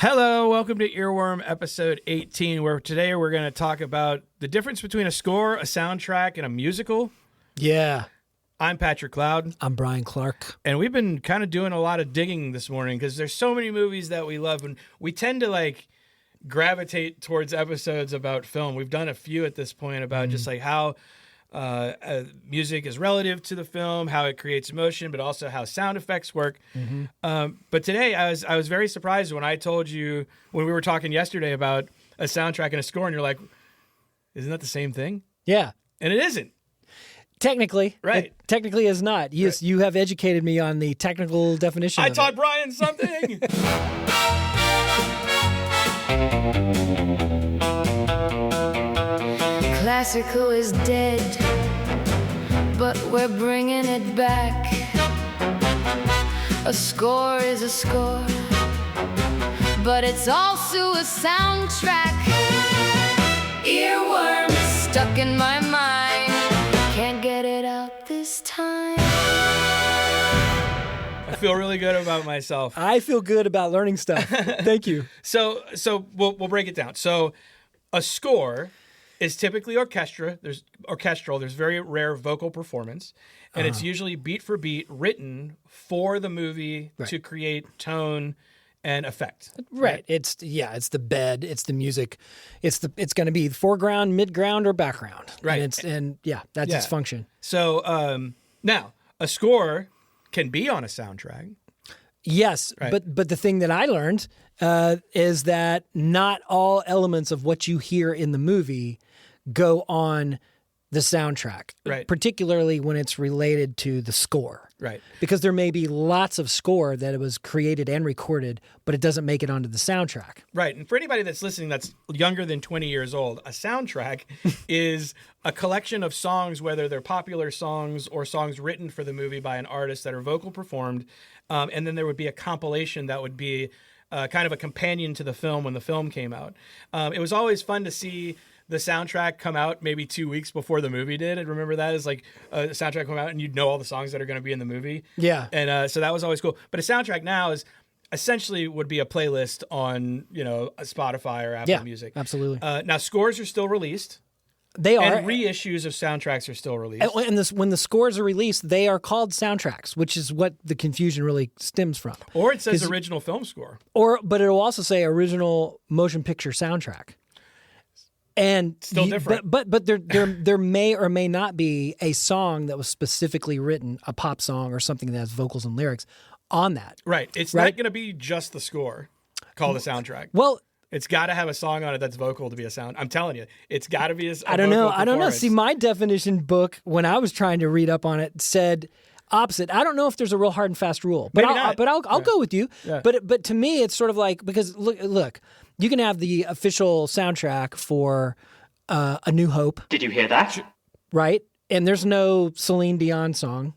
Hello, welcome to Earworm episode 18, where today we're going to talk about the difference between a score, a soundtrack, and a musical. Yeah. I'm Patrick Cloud. I'm Bryan Clark. And we've been kind of doing a lot of digging this morning because there's so many movies that we love, and we tend to gravitate towards episodes about film. We've done a few at this point about just how music is relative to the film, how it creates emotion, but also how sound effects work. But today I was very surprised when I told you, when we were talking yesterday about a soundtrack and a score, and you're like, isn't that the same thing? Yeah. And it isn't. Technically. Right. It technically is not. Yes, you have educated me on the technical definition I of taught it. Bryan something. Classical is dead, but we're bringing it back. A score is a score, but it's also a soundtrack. Earworm is stuck in my mind, can't get it out this time. I feel really good about myself. I feel good about learning stuff. Thank you. So we'll break it down. So a score is typically orchestral. There's very rare vocal performance, and it's usually beat for beat written for the movie to create tone and effect. Right. It's the bed, it's the music. It's going to be foreground, midground, or background. Right. And that's its function. So now a score can be on a soundtrack. Yes, Right. but the thing that I learned is that not all elements of what you hear in the movie go on the soundtrack, Right. particularly when it's related to the score. Right. Because there may be lots of score that it was created and recorded, but it doesn't make it onto the soundtrack. Right. And for anybody that's listening that's younger than 20 years old, a soundtrack is a collection of songs, whether they're popular songs or songs written for the movie by an artist that are vocal performed. And then there would be a compilation that would be kind of a companion to the film when the film came out. It was always fun to see the soundtrack come out maybe 2 weeks before the movie did. And remember that as a soundtrack come out and you'd know all the songs that are going to be in the movie. Yeah. And so that was always cool. But a soundtrack now is essentially would be a playlist on, a Spotify or Apple Music. Absolutely. Now scores are still released. They are. And reissues of soundtracks are still released. And when the scores are released, they are called soundtracks, which is what the confusion really stems from. Or it says original film score. But it'll also say original motion picture soundtrack. And Still different. But there may or may not be a song that was specifically written, a pop song or something that has vocals and lyrics on that. Right. It's not going to be just the score called a soundtrack. Well, it's got to have a song on it that's vocal to be a sound. I'm telling you, it's got to be a I don't know. vocal I don't know. performance. See, my definition book, when I was trying to read up on it, said opposite. I don't know if there's a real hard and fast rule, but I'll go with you. Yeah. But to me, it's sort of like, because look, you can have the official soundtrack for A New Hope. Did you hear that? Right? And there's no Celine Dion song.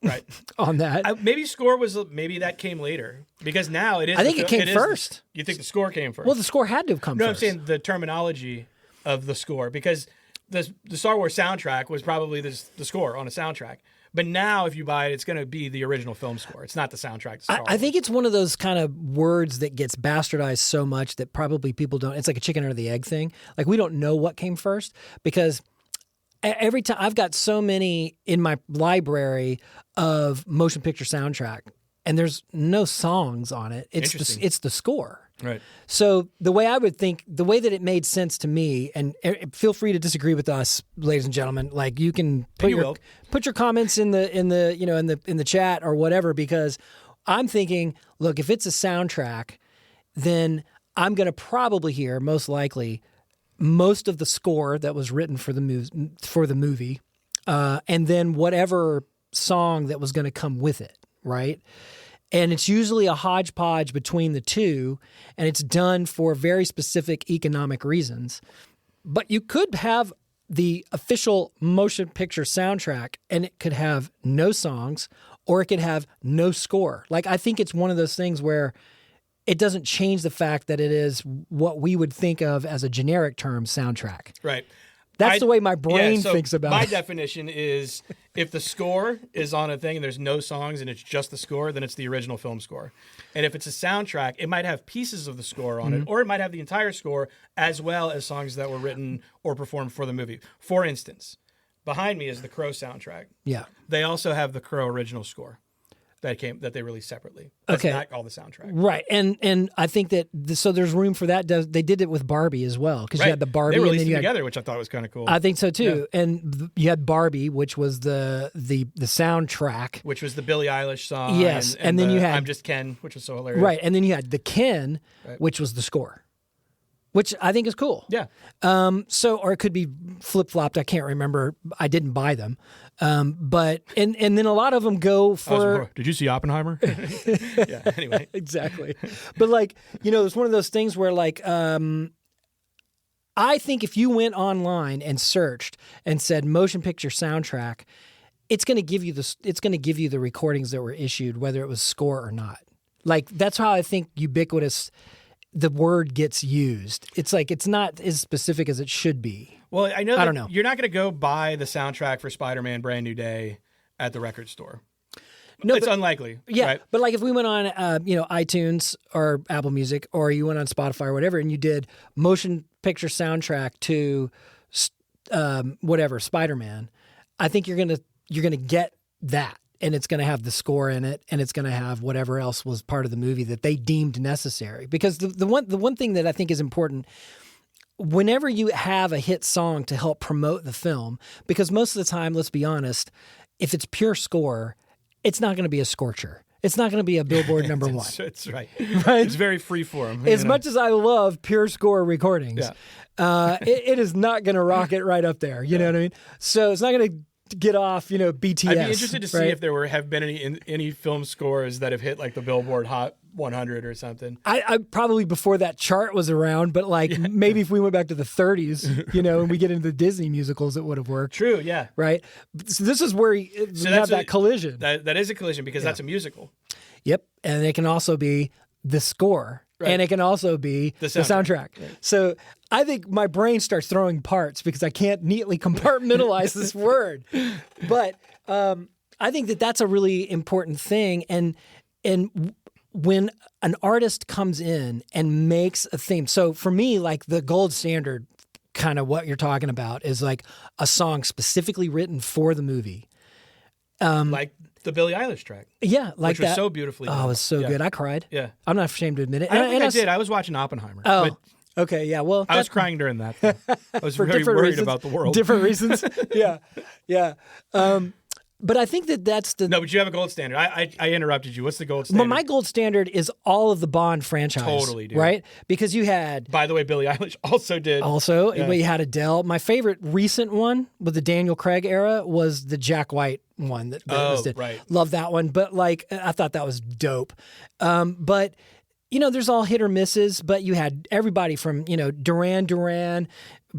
Right. On that. Maybe that came later because now it is. I think it came first. You think the score came first? Well, the score had to have come No, first. I'm saying the terminology of the score, because the Star Wars soundtrack was probably the score on a soundtrack. But now, if you buy it, it's going to be the original film score. It's not the soundtrack to Star Wars. I think it's one of those kind of words that gets bastardized so much that probably people don't. It's like a chicken or the egg thing. Like, we don't know what came first, because every time I've got so many in my library of motion picture soundtrack, and there's no songs on it. It's the score. Right. So the way I would think, the way that it made sense to me, and feel free to disagree with us, ladies and gentlemen. Like, you can put your comments in the chat or whatever, because I'm thinking, look, if it's a soundtrack, then I'm going to probably hear, most likely, most of the score that was written for the movie, and then whatever song that was going to come with it, right? And it's usually a hodgepodge between the two, and it's done for very specific economic reasons. But you could have the official motion picture soundtrack, and it could have no songs, or it could have no score. Like, I think it's one of those things where it doesn't change the fact that it is what we would think of as a generic term, soundtrack. Right. That's the way my brain thinks about my it. definition is If the score is on a thing and there's no songs and it's just the score, then it's the original film score. And if it's a soundtrack, it might have pieces of the score on it, or it might have the entire score as well as songs that were written or performed for the movie. For instance, behind me is the Crow soundtrack. Yeah. They also have the Crow original score that they released separately. That's not all the soundtrack. Right. And I think that so there's room for that. They did it with Barbie as well, because you had the Barbie. They released and then them together, which I thought was kind of cool. I think so too. Yeah. And you had Barbie, which was the soundtrack, which was the Billie Eilish song. Yes, and then you had I'm Just Ken, which was so hilarious. Right, and then you had the Ken, which was the score, which I think is cool. Yeah. Or it could be flip flopped. I can't remember. I didn't buy them. But and then a lot of them go for. Did you see Oppenheimer? Yeah. Anyway. Exactly. But it's one of those things where I think if you went online and searched and said motion picture soundtrack, it's going to give you the recordings that were issued, whether it was score or not. That's how I think ubiquitous the word gets used. It's it's not as specific as it should be. Well, I don't know. You're not going to go buy the soundtrack for Spider-Man Brand New Day at the record store. No, it's unlikely. Yeah, right? But if we went on, iTunes or Apple Music, or you went on Spotify or whatever, and you did motion picture soundtrack to whatever Spider-Man, I think you're gonna get that. And it's going to have the score in it, and it's going to have whatever else was part of the movie that they deemed necessary. Because the one thing that I think is important, whenever you have a hit song to help promote the film, because most of the time, let's be honest, if it's pure score, it's not going to be a scorcher. It's not going to be a Billboard number one. That's right. Right? It's very freeform. As much as I love pure score recordings, it is not going to rock it right up there. You know what I mean? So it's not going to get off, BTS. I'd be interested to see if there have been any film scores that have hit the Billboard Hot 100 or something. I probably before that chart was around, but maybe if we went back to the 30s, and we get into the Disney musicals, it would have worked. True, yeah. Right? So this is where you have that collision. That is a collision because that's a musical. Yep. And it can also be the score. Right. And it can also be the soundtrack. Right. So I think my brain starts throwing parts because I can't neatly compartmentalize this word. But I think that's a really important thing. And when an artist comes in and makes a theme, so for me, the gold standard, kind of what you're talking about, is a song specifically written for the movie. Like the Billie Eilish track. Yeah, which was so beautifully done. Oh, it was so good. I cried. Yeah. I'm not ashamed to admit it. I don't think I did. I was watching Oppenheimer. Oh, okay. Yeah, well. I was crying during that. I was very worried about the world. Different reasons. Yeah. But I think that's the... No, but you have a gold standard. I interrupted you. What's the gold standard? Well, my gold standard is all of the Bond franchise. Totally, dude. Right? Because you had... By the way, Billie Eilish also did. Also, you had Adele. My favorite recent one with the Daniel Craig era was the Jack White one. That right. Love that one. But I thought that was dope. But... there's all hit or misses, but you had everybody from, Duran Duran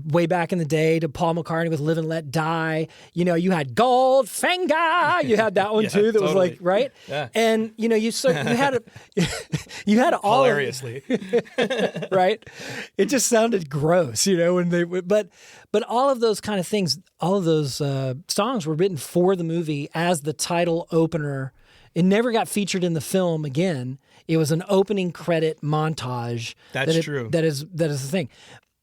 way back in the day to Paul McCartney with Live and Let Die. You had Goldfinger. You had that one too. That totally. was right. Yeah. And you had you had all hilariously right. It just sounded gross, when they but all of those kind of things, all of those songs were written for the movie as the title opener. It never got featured in the film again. It was an opening credit montage. That's true. That is the thing.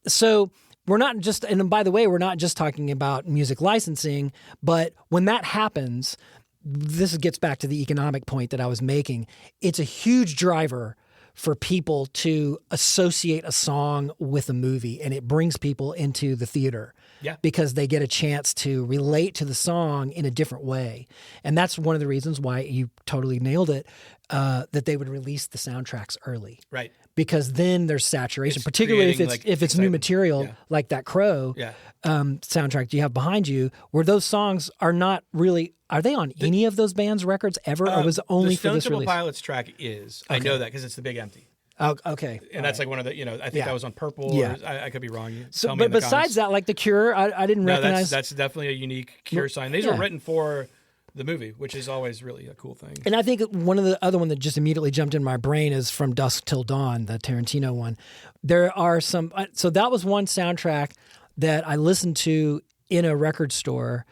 So we're not just, and by the way, we're not just talking about music licensing, but when that happens, this gets back to the economic point that I was making. It's a huge driver for people to associate a song with a movie, and it brings people into the theater. Yeah. Because they get a chance to relate to the song in a different way. And that's one of the reasons why you totally nailed it, that they would release the soundtracks early. Right. Because then there's saturation, particularly if it's new material like that Crow soundtrack you have behind you, where those songs are not really... Are they on any of those bands' records ever, or was it only for this release? The Stone Temple Pilots track is. Okay. I know that because it's the Big Empty. Oh, okay. And that's one of the, I think that was on Purple. Yeah. Or, I could be wrong. So, but besides that, the Cure, I didn't recognize. That's definitely a unique Cure sign. These were written for the movie, which is always really a cool thing. And I think one of the other one that just immediately jumped in my brain is From Dusk Till Dawn, the Tarantino one. There are some, so that was one soundtrack that I listened to in a record store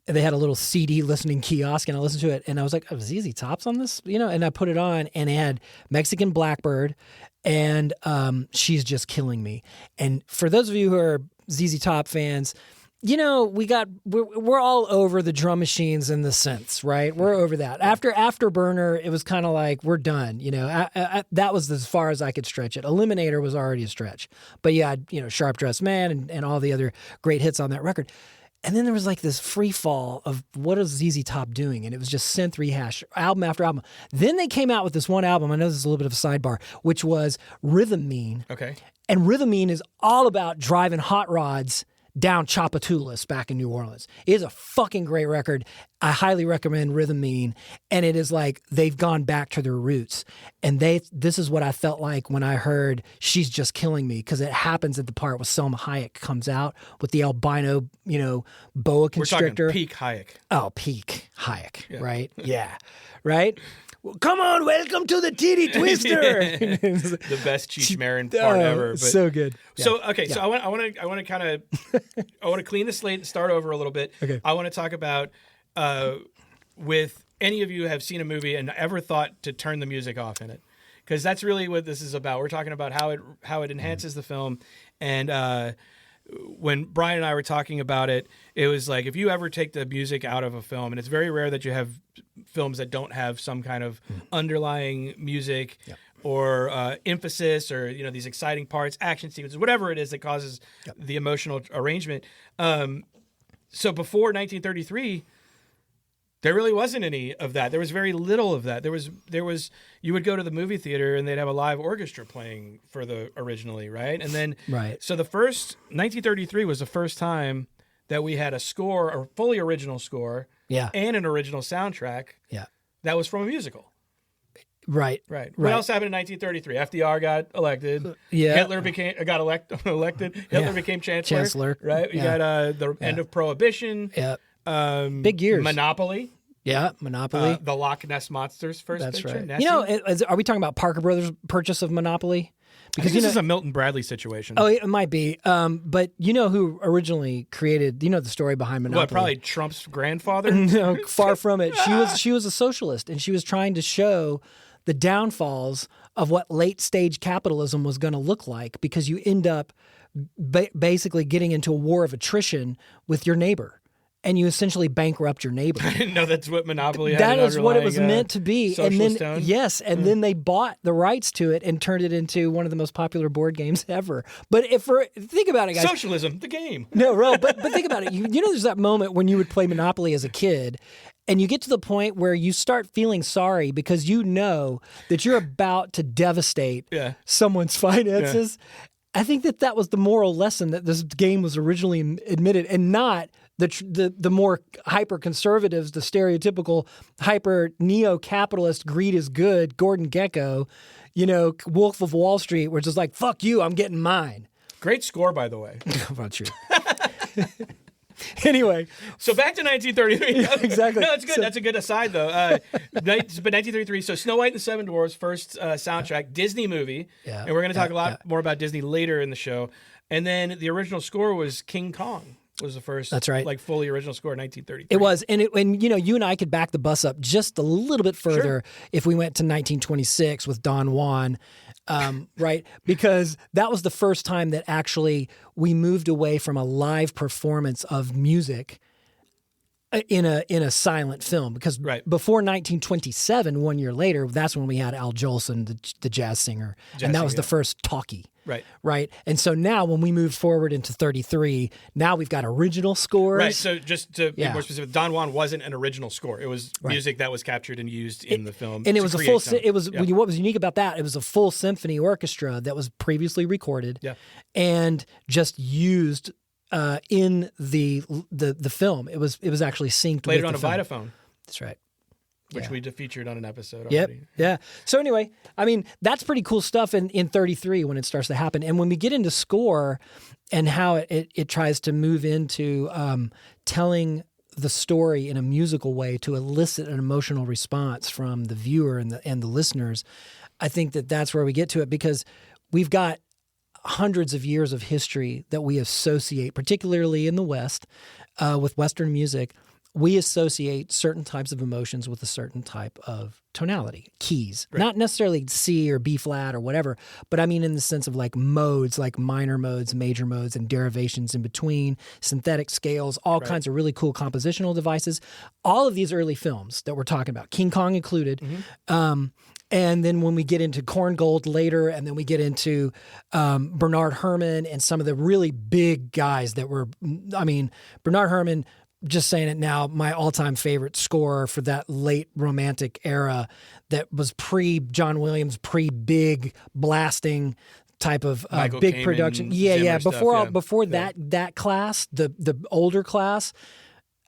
they had a little CD listening kiosk, and I listened to it, and I was like, oh, ZZ Top's on this? And I put it on, and it had Mexican Blackbird and She's Just Killing Me. And for those of you who are ZZ Top fans, we're all over the drum machines and the synths, right? We're over that. After Afterburner, it was kind of like, we're done. That was as far as I could stretch it. Eliminator was already a stretch. But yeah, Sharp Dressed Man and all the other great hits on that record. And then there was like this free fall of what is ZZ Top doing? And it was just synth rehash, album after album. Then they came out with this one album, I know this is a little bit of a sidebar, which was Rhythm Mean. Okay. And Rhythm Mean is all about driving hot rods down Chapatulas back in New Orleans. It is a fucking great record. I highly recommend Rhythm Mean. And it is like they've gone back to their roots. And this is what I felt like when I heard She's Just Killing Me, because it happens at the part where Selma Hayek comes out with the albino, boa constrictor. We're talking peak Hayek. Oh, peak Hayek, right? Yeah, right? Well, come on, welcome to the Titty Twister. The best Cheech Marin part ever. But, so good. So okay, so I want to kind of I want to clean the slate and start over a little bit. Okay. I want to talk about with any of you have seen a movie and ever thought to turn the music off in it, because that's really what this is about. We're talking about how it enhances the film, and when Bryan and I were talking about it, it was like, if you ever take the music out of a film, and it's very rare that you have films that don't have some kind of underlying music or emphasis or these exciting parts, action sequences, whatever it is that causes the emotional arrangement. So before 1933, there really wasn't any of that. There was very little of that. There was you would go to the movie theater and they'd have a live orchestra playing for the originally, right? And then so the first 1933 was the first time that we had a score, a fully original score, and an original soundtrack. Yeah. That was from a musical. Right. What else happened in 1933? FDR got elected. Hitler got elected. Hitler became chancellor. Right. We got the end of Prohibition. Big years. Monopoly. Yeah, Monopoly. The Loch Ness Monster's first picture. Right. Nessie. Are we talking about Parker Brothers' purchase of Monopoly? Because this is a Milton Bradley situation. Oh, it might be. But you know who originally created? The story behind Monopoly? What? Probably Trump's grandfather. No, far from it. She was a socialist, and she was trying to show the downfalls of what late stage capitalism was going to look like, because you end up basically getting into a war of attrition with your neighbor. And you essentially bankrupt your neighbor. I didn't know that's what Monopoly had. That is what it was meant to be. And then tone. Then they bought the rights to it and turned it into one of the most popular board games ever. But think about it, guys. Socialism, the game. No, but think about it. There's that moment when you would play Monopoly as a kid, and you get to the point where you start feeling sorry because you know that you're about to devastate someone's finances. Yeah. I think that was the moral lesson that this game was originally admitted, and not the more hyper conservatives, the stereotypical hyper neo-capitalist greed is good, Gordon Gekko, Wolf of Wall Street, where it's just like, fuck you, I'm getting mine. Great score, by the way. Not true. Anyway. So back to 1933. Exactly. No, that's good. That's a good aside, though. But 1933, so Snow White and the Seven Dwarfs, first soundtrack, Disney movie. Yeah. And we're going to talk a lot more about Disney later in the show. And then the original score was King Kong. Was the first, that's right, like fully original score in 1933. It was, and you and I could back the bus up just a little bit further if we went to 1926 with Don Juan, right? Because that was the first time that actually we moved away from a live performance of music in a silent film. Because before 1927, 1 year later, that's when we had Al Jolson, the jazz singer, and that was the first talkie. Right. And so now when we move forward into 33, now we've got original scores. Right. So just to be more specific, Don Juan wasn't an original score. It was music that was captured and used in the film. And it was what was unique about that, it was a full symphony orchestra that was previously recorded and just used in the film. It was actually synced Played with it on a Vitaphone. That's right. Which we featured on an episode already. Yeah. So anyway, I mean, that's pretty cool stuff in 33 when it starts to happen. And when we get into score and how it tries to move into telling the story in a musical way to elicit an emotional response from the viewer and the listeners, I think that's where we get to it, because we've got hundreds of years of history that we associate, particularly in the West, with Western music, we associate certain types of emotions with a certain type of tonality, keys, not necessarily C or B flat or whatever, but I mean in the sense of like modes, like minor modes, major modes, and derivations in between, synthetic scales, all kinds of really cool compositional devices. All of these early films that we're talking about, King Kong included, and then when we get into Korngold later, and then we get into Bernard Herrmann and some of the really big guys that were, I mean, Bernard Herrmann, just saying it now, my all-time favorite score for that late romantic era that was pre-John Williams, pre-big blasting type of big Kamen, production. Zimmer Before that class, the older class,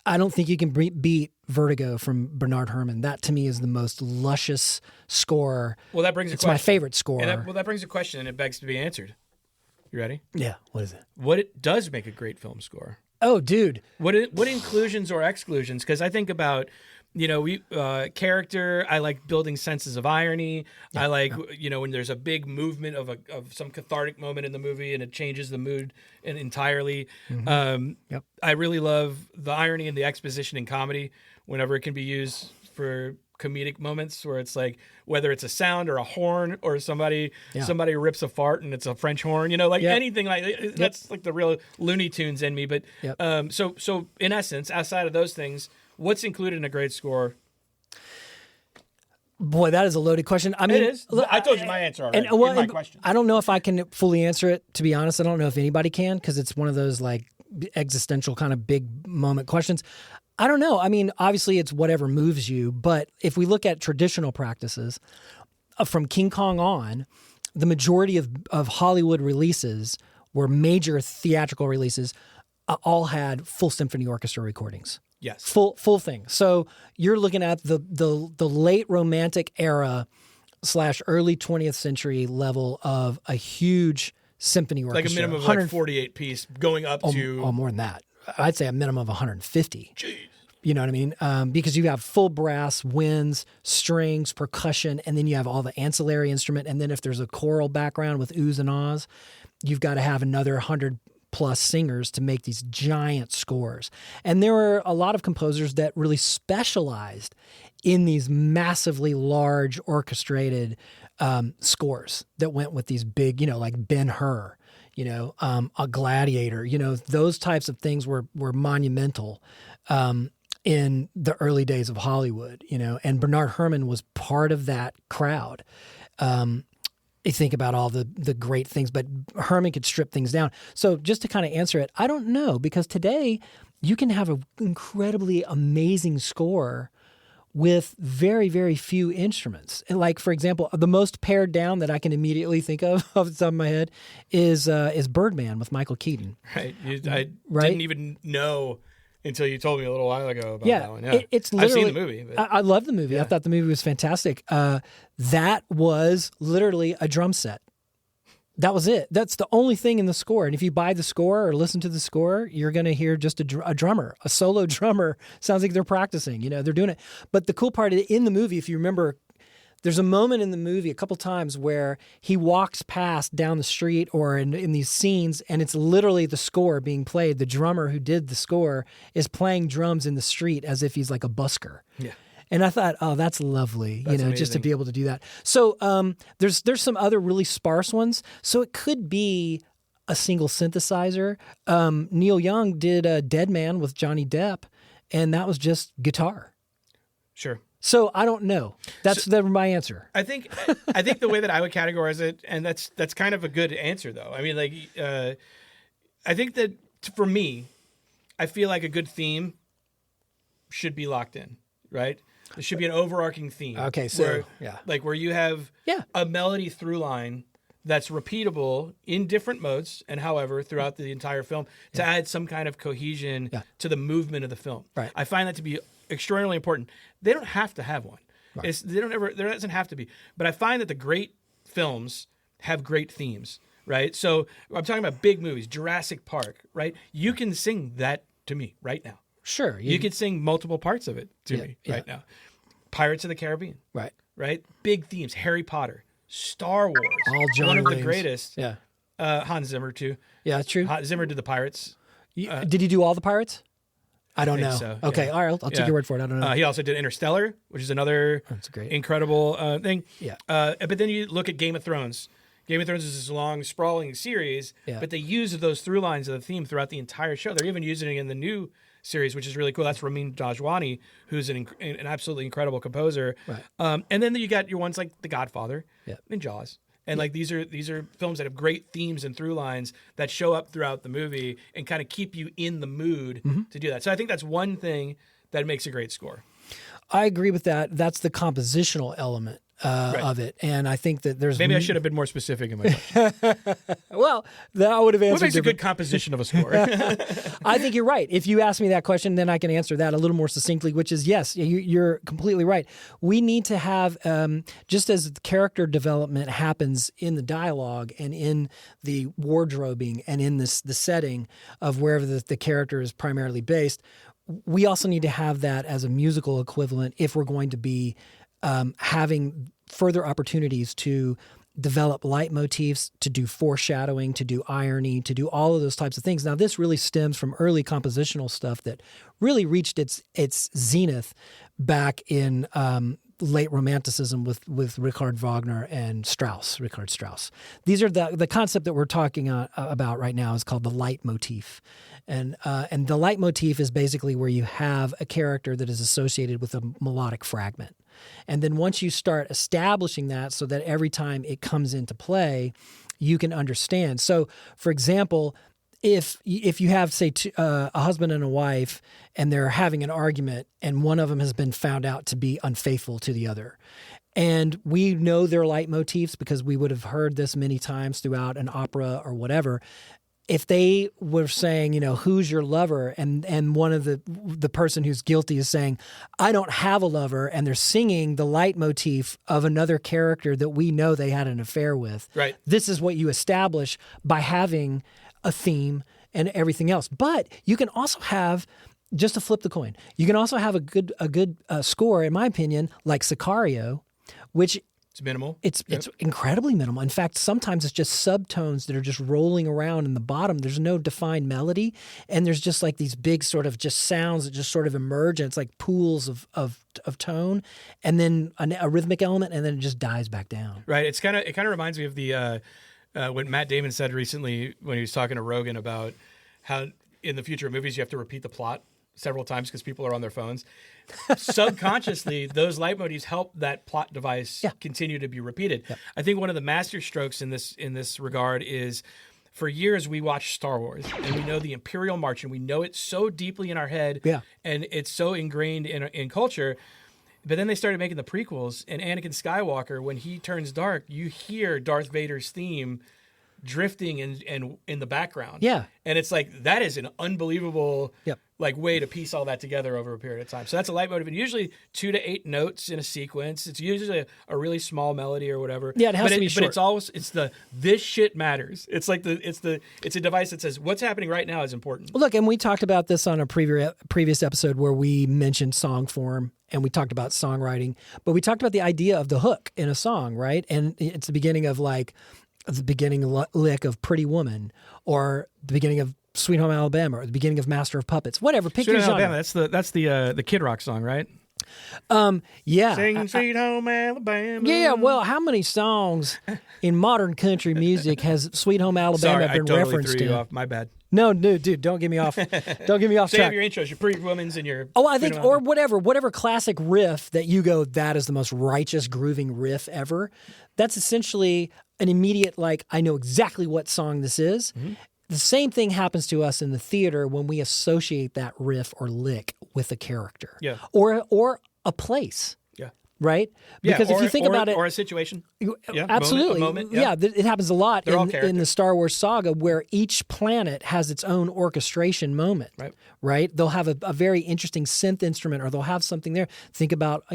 I don't think you can beat Vertigo from Bernard Herrmann. That to me is the most luscious score. Well, that brings it's my favorite score. That brings a question, and it begs to be answered. You ready? Yeah. What is it? What it does make a great film score? Oh, dude. What inclusions or exclusions? Because I think about, character. I like building senses of irony. Yeah, I like, when there's a big movement of some cathartic moment in the movie and it changes the mood entirely. I really love the irony and the exposition in comedy whenever it can be used for comedic moments where it's like whether it's a sound or a horn or somebody rips a fart and it's a French horn, anything like that's like the real Looney Tunes in me. But so in essence, outside of those things, what's included in a great score? Boy, that is a loaded question. I mean, it is. I told you my answer already. My question. I don't know if I can fully answer it. To be honest, I don't know if anybody can because it's one of those like existential kind of big moment questions. I don't know. I mean, obviously it's whatever moves you, but if we look at traditional practices from King Kong on, the majority of Hollywood releases were major theatrical releases, all had full symphony orchestra recordings. Yes. Full thing. So you're looking at the late romantic era / early 20th century level of a huge symphony orchestra. Like a minimum of like 48 piece going up to... Oh, more than that. I'd say a minimum of 150. Jeez. You know what I mean? Because you have full brass, winds, strings, percussion, and then you have all the ancillary instrument. And then if there's a choral background with oohs and ahs, you've got to have another 100 plus singers to make these giant scores. And there were a lot of composers that really specialized in these massively large orchestrated scores that went with these big, like Ben-Hur. A Gladiator, those types of things were monumental in the early days of Hollywood, and Bernard Herrmann was part of that crowd. You think about all the great things, but Herrmann could strip things down. So just to kind of answer it, I don't know, because today you can have an incredibly amazing score with very, very few instruments. And like, for example, the most pared down that I can immediately think of off the top of my head is Birdman with Michael Keaton. Right. I didn't even know until you told me a little while ago about that one. Yeah. It's literally, I've seen the movie. But... I love the movie. Yeah. I thought the movie was fantastic. That was literally a drum set. That was it. That's the only thing in the score. And if you buy the score or listen to the score, you're going to hear just a drummer, a solo drummer. Sounds like they're practicing, they're doing it. But the cool part in the movie, if you remember, there's a moment in the movie a couple times where he walks past down the street or in these scenes, and it's literally the score being played. The drummer who did the score is playing drums in the street as if he's like a busker. Yeah. And I thought, oh, that's lovely, that's amazing. Just to be able to do that. So there's some other really sparse ones. So it could be a single synthesizer. Neil Young did Dead Man with Johnny Depp, and that was just guitar. Sure. So I don't know. That's my answer. I think the way that I would categorize it, and that's kind of a good answer, though. I mean, I think that for me, I feel like a good theme should be locked in, right? There should be an overarching theme. Okay, so where you have a melody through line that's repeatable in different modes and however throughout the entire film to add some kind of cohesion to the movement of the film. Right. I find that to be extraordinarily important. They don't have to have one. Right. There doesn't have to be. But I find that the great films have great themes, right? So I'm talking about big movies, Jurassic Park, right? You can sing that to me right now. Sure. You could sing multiple parts of it to me right now. Pirates of the Caribbean. Right? Big themes. Harry Potter. Star Wars. All John One of Williams. The greatest. Yeah. Hans Zimmer, too. Yeah, true. Hans Zimmer did the Pirates. Did he do all the Pirates? I don't know. So, okay, yeah. all right, I'll take your word for it. I don't know. He also did Interstellar, which is another That's great. incredible thing. Yeah. But then you look at Game of Thrones. Game of Thrones is this long, sprawling series, but they use those through lines of the theme throughout the entire show. They're even using it in the new series, which is really cool. That's Ramin Djawadi, who's an absolutely incredible composer. Right. And then you got your ones like The Godfather and Jaws. And like these are films that have great themes and through lines that show up throughout the movie and kind of keep you in the mood to do that. So I think that's one thing that makes a great score. I agree with that. That's the compositional element of it, and I think that there's maybe I should have been more specific in my question. Well, that would have answered. What makes a good composition of a score? I think you're right. If you ask me that question, then I can answer that a little more succinctly, which is yes, you're completely right. We need to have, just as character development happens in the dialogue and in the wardrobing and in the setting of wherever the character is primarily based, we also need to have that as a musical equivalent if we're going to be having further opportunities to develop leitmotifs, to do foreshadowing, to do irony, to do all of those types of things. Now, this really stems from early compositional stuff that really reached its zenith back in late Romanticism with Richard Wagner and Richard Strauss. These are the concept that we're talking about right now is called the leitmotif. And the leitmotif is basically where you have a character that is associated with a melodic fragment. And then once you start establishing that so that every time it comes into play, you can understand. So, for example, if you have, say, a husband and a wife and they're having an argument and one of them has been found out to be unfaithful to the other, and we know their leitmotifs because we would have heard this many times throughout an opera or whatever, if they were saying, who's your lover, and one of the person who's guilty is saying, I don't have a lover, and they're singing the leitmotif of another character that we know they had an affair with. Right. This is what you establish by having a theme and everything else. But you can also have, just to flip the coin, you can also have a good score, in my opinion, like Sicario, which it's minimal. It's incredibly minimal. In fact, sometimes it's just subtones that are just rolling around in the bottom. There's no defined melody, and there's just like these big sort of just sounds that just sort of emerge, and it's like pools of tone, and then a rhythmic element, and then it just dies back down. Right. It kind of reminds me of the what Matt Damon said recently when he was talking to Rogan about how in the future of movies you have to repeat the plot several times because people are on their phones. Subconsciously, those leitmotifs help that plot device continue to be repeated. Yeah. I think one of the master strokes in this regard is, for years we watched Star Wars and we know the Imperial March and we know it so deeply in our head and it's so ingrained in culture. But then they started making the prequels, and Anakin Skywalker, when he turns dark, you hear Darth Vader's theme drifting and in the background. Yeah. And it's like, that is an unbelievable way to piece all that together over a period of time. So that's a leitmotif. And usually 2 to 8 notes in a sequence. It's usually a really small melody or whatever. Yeah, it has to be short. But it's always this shit matters. It's like it's a device that says what's happening right now is important. Look, and we talked about this on a previous episode where we mentioned song form and we talked about songwriting, but we talked about the idea of the hook in a song, right? And it's the beginning of the beginning lick of Pretty Woman, or the beginning of Sweet Home Alabama, or the beginning of Master of Puppets, whatever. Pick your genre. Alabama, that's the Kid Rock song, right? Yeah. Sing Sweet Home Alabama. Yeah, well, how many songs in modern country music has Sweet Home Alabama been referenced threw you in? off. My bad. No, dude, don't get me off. Don't get me off Save track. your intros, your Pretty Women's, and your. Oh, I think, or whatever classic riff that you go, that is the most righteous grooving riff ever. That's essentially an immediate, I know exactly what song this is. Mm-hmm. The same thing happens to us in the theater when we associate that riff or lick with a character. Yeah. Or a place. Yeah. Right? Because if you think about it. Or a situation. Yeah. Absolutely. A moment. Yeah. It happens a lot in the Star Wars saga where each planet has its own orchestration moment. Right? They'll have a very interesting synth instrument, or they'll have something there. Think about,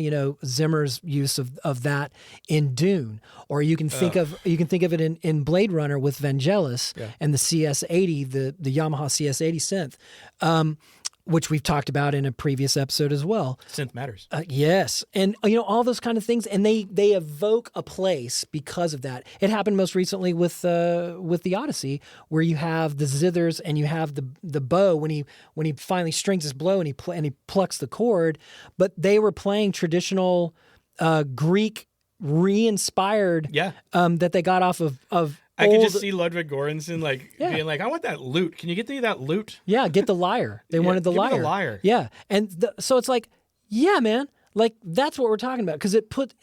Zimmer's use of that in Dune. Or you can think of it in Blade Runner with Vangelis and the CS80, the Yamaha CS80 synth. which we've talked about in a previous episode as well. Synth matters. Yes. And, all those kind of things. And they evoke a place because of that. It happened most recently with the Odyssey, where you have the zithers and you have the bow when he finally strings his bow and he plucks the chord. But they were playing traditional Greek re-inspired that they got off of I could just see Ludwig Göransson being like, I want that lute. Can you get me that lute? Yeah, get the lyre. They wanted the give me lyre. the lyre. Yeah. And so it's like, yeah, man, like that's what we're talking about. Because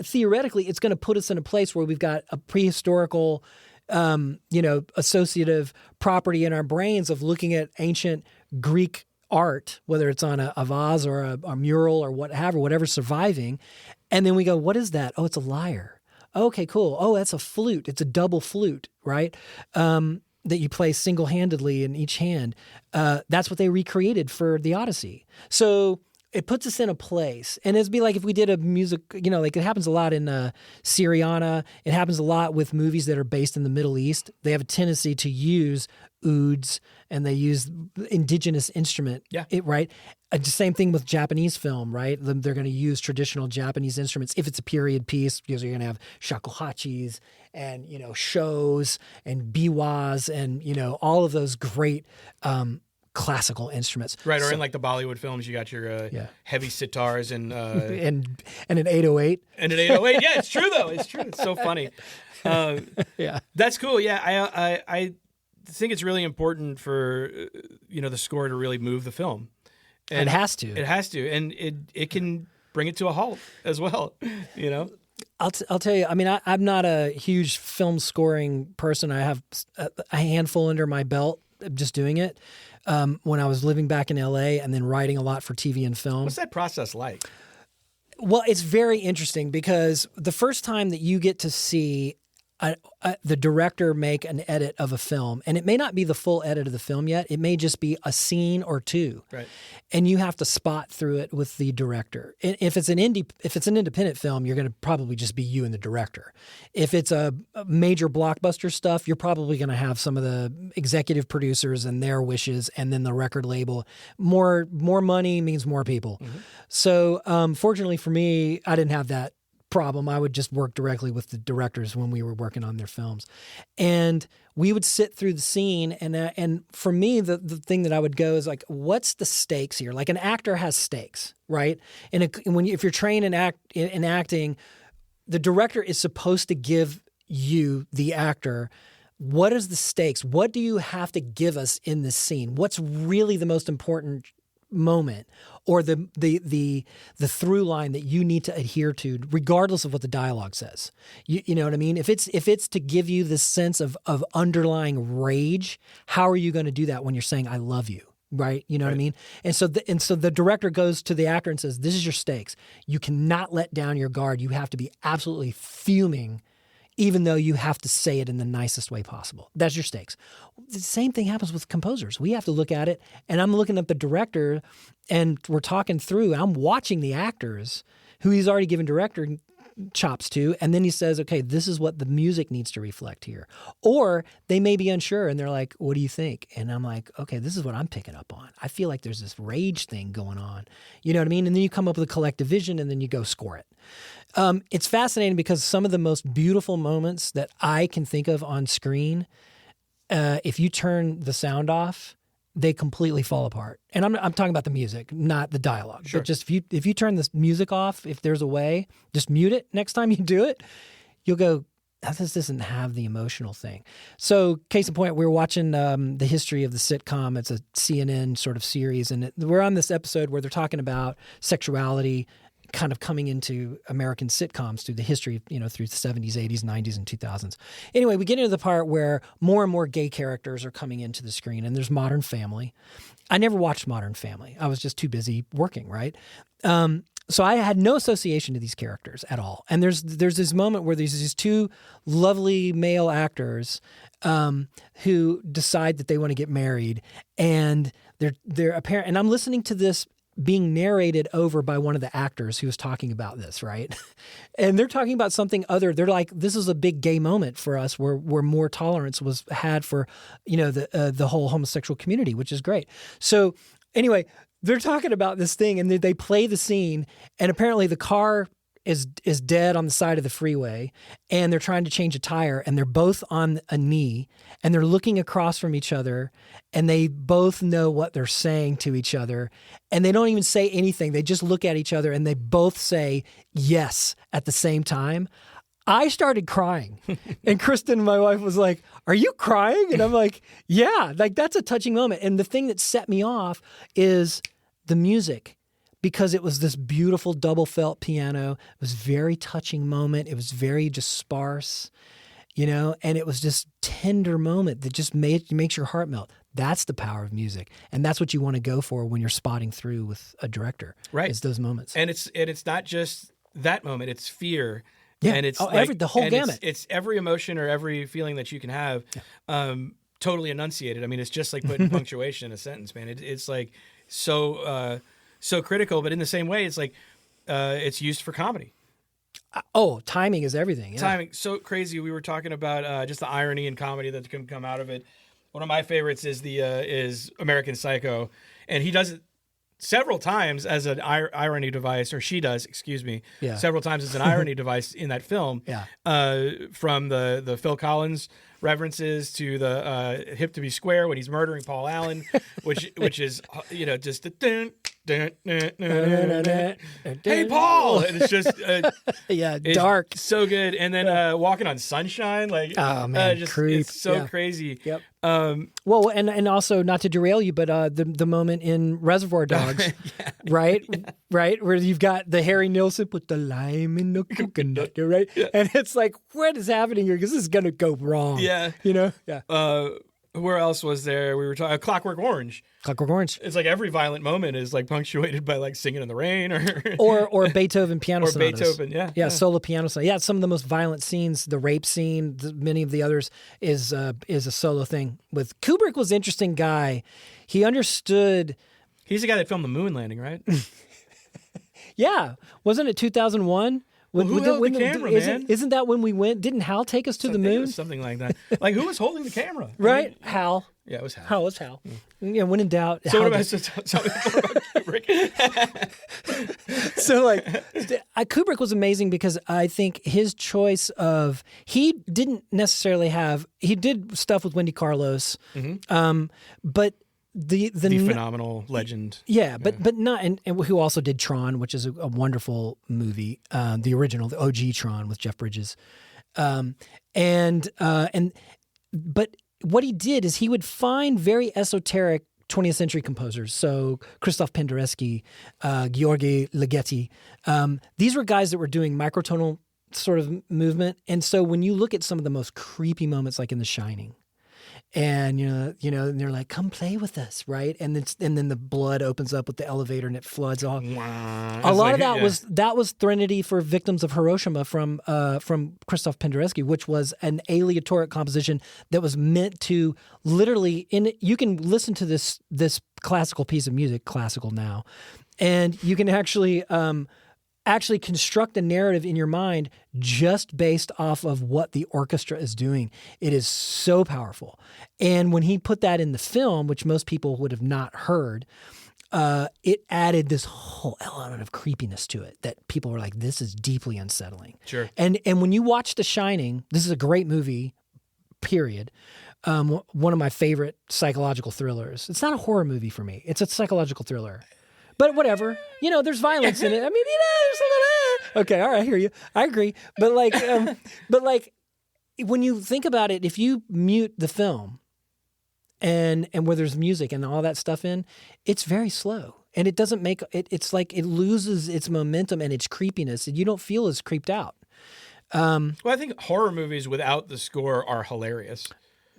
theoretically, it's going to put us in a place where we've got a prehistorical, associative property in our brains of looking at ancient Greek art, whether it's on a vase or a mural or whatever's surviving. And then we go, what is that? Oh, it's a lyre. Okay, cool. Oh, that's a flute. It's a double flute, right? That you play single-handedly in each hand. That's what they recreated for the Odyssey. So it puts us in a place. And it'd be like if we did a music, it happens a lot in Syriana. It happens a lot with movies that are based in the Middle East. They have a tendency to use ouds and they use indigenous instrument, right? The same thing with Japanese film, right? They're going to use traditional Japanese instruments if it's a period piece, because you're going to have shakuhachis and, shows and biwas and, all of those great classical instruments. Right, or in like the Bollywood films, you got your heavy sitars and and an 808. And an 808. Yeah, it's true, though. It's true. It's so funny. That's cool. Yeah, I think it's really important for, the score to really move the film. And it has to. It has to. And it can bring it to a halt as well, I'll tell you, I mean, I'm not a huge film scoring person. I have a handful under my belt of just doing it when I was living back in LA and then writing a lot for TV and film. What's that process like? Well, it's very interesting because the first time that you get to see the director make an edit of a film, and it may not be the full edit of the film yet. It may just be a scene or two, right? And you have to spot through it with the director. If it's an independent film, you're going to probably just be you and the director. If it's a major blockbuster stuff, you're probably going to have some of the executive producers and their wishes, and then the record label. More money means more people. Mm-hmm. So, fortunately for me, I didn't have that problem. I would just work directly with the directors when we were working on their films, and we would sit through the scene. And for me, the thing that I would go is like, what's the stakes here? Like an actor has stakes, right? And if you're trained in acting, the director is supposed to give you, the actor, what is the stakes? What do you have to give us in this scene? What's really the most important moment, or the through line that you need to adhere to, regardless of what the dialogue says? You know what I mean? If it's to give you this sense of underlying rage, how are you going to do that when you're saying I love you? Right? You know what I mean? And so the director goes to the actor and says, this is your stakes. You cannot let down your guard. You have to be absolutely fuming, even though you have to say it in the nicest way possible. That's your stakes. The same thing happens with composers. We have to look at it, and I'm looking at the director, and we're talking through, and I'm watching the actors who he's already given director chops to, and then he says, okay, this is what the music needs to reflect here. Or they may be unsure, and they're like, what do you think? And I'm like, okay, this is what I'm picking up on. I feel like there's this rage thing going on. You know what I mean? And then you come up with a collective vision, and then you go score it. It's fascinating because some of the most beautiful moments that I can think of on screen, if you turn the sound off, they completely fall apart. And I'm talking about the music, not the dialogue. Sure. But just if you turn this music off, if there's a way, just mute it next time you do it, you'll go, this doesn't have the emotional thing. So case in point, we were watching the history of the sitcom. It's a CNN sort of series. And we're on this episode where they're talking about sexuality kind of coming into American sitcoms through the history, through the 70s, 80s, 90s, and 2000s. Anyway, we get into the part where more and more gay characters are coming into the screen, and there's Modern Family. I never watched Modern Family. I was just too busy working, right? So I had no association to these characters at all. And there's this moment where there's these two lovely male actors who decide that they want to get married, and they're apparent. And I'm listening to this being narrated over by one of the actors who was talking about this, right? And they're talking about something other. They're like, this is a big gay moment for us where more tolerance was had for, the whole homosexual community, which is great. So anyway, they're talking about this thing, and they play the scene, and apparently the car is dead on the side of the freeway, and they're trying to change a tire, and they're both on a knee, and they're looking across from each other, and they both know what they're saying to each other, and they don't even say anything. They just look at each other, and they both say yes at the same time. I started crying, and Kristen, my wife, was like, "Are you crying?" And I'm like, "Yeah, like that's a touching moment." And the thing that set me off is the music, because it was this beautiful double felt piano. It was a very touching moment. It was very just sparse, and it was this tender moment that just makes your heart melt. That's the power of music, and that's what you want to go for when you're spotting through with a director. Right, it's those moments, and it's not just that moment; it's fear. Yeah, and it's the whole gamut. It's every emotion or every feeling that you can have, totally enunciated. I mean, it's just like putting punctuation in a sentence, man. It's like so critical, but in the same way, it's like it's used for comedy. Timing is everything. Yeah. Timing, so crazy. We were talking about just the irony and comedy that can come out of it. One of my favorites is American Psycho, and he does it several times as an irony device, or she does, excuse me, several times as an irony device in that film. Yeah. From the Phil Collins references to the Hip to Be Square when he's murdering Paul Allen, which is just the dun, dun, dun, dun, dun, dun. Hey Paul, and it's just dark, so good. And then Walking on Sunshine, like oh man, creep. It's so crazy. Yep. Well, and also not to derail you, but the moment in Reservoir Dogs, right, where you've got the Harry Nilsson put the lime in the coconut, right, and it's like, what is happening here? Because this is gonna go wrong. Yeah, where else was there? We were talking Clockwork Orange. Clockwork Orange. It's like every violent moment is like punctuated by like Singing in the Rain or Beethoven piano sonatas. Beethoven, solo piano sonata. Yeah, some of the most violent scenes, the rape scene, many of the others is a solo thing. With Kubrick was an interesting guy. He understood. He's the guy that filmed the moon landing, right? Yeah, wasn't it 2001? Who held the camera, man? Isn't that when we went? Didn't Hal take us to the moon? Something like that. Like, who was holding the camera? Right? Hal. Yeah, it was Hal. Hal was Hal. Yeah, when in doubt. So what about Kubrick? So, Kubrick was amazing because I think his choice of, he didn't necessarily have, he did stuff with Wendy Carlos, but the phenomenal legend. But not, and who also did Tron, which is a wonderful movie, the original, the OG Tron with Jeff Bridges, but what he did is he would find very esoteric 20th century composers. So Krzysztof Penderecki, Georgi Ligeti. These were guys that were doing microtonal sort of movement. And so when you look at some of the most creepy moments, like in The Shining, and and they're like, "Come play with us," right? And then the blood opens up with the elevator and it floods all. A lot of that was Threnody for Victims of Hiroshima from Krzysztof Penderecki, which was an aleatoric composition that was meant to literally you can listen to this classical piece of music, classical now, and you can actually construct a narrative in your mind just based off of what the orchestra is doing. It is so powerful. And when he put that in the film, which most people would have not heard, it added this whole element of creepiness to it that people were like, this is deeply unsettling. Sure. And when you watch The Shining, this is a great movie, period. One of my favorite psychological thrillers. It's not a horror movie for me. It's a psychological thriller. But whatever, there's violence in it. I mean, there's a little. Okay, all right, I hear you. I agree. But when you think about it, if you mute the film, and where there's music and all that stuff in, it's very slow, and it doesn't make it. It's like it loses its momentum and its creepiness, and you don't feel as creeped out. Well, I think horror movies without the score are hilarious.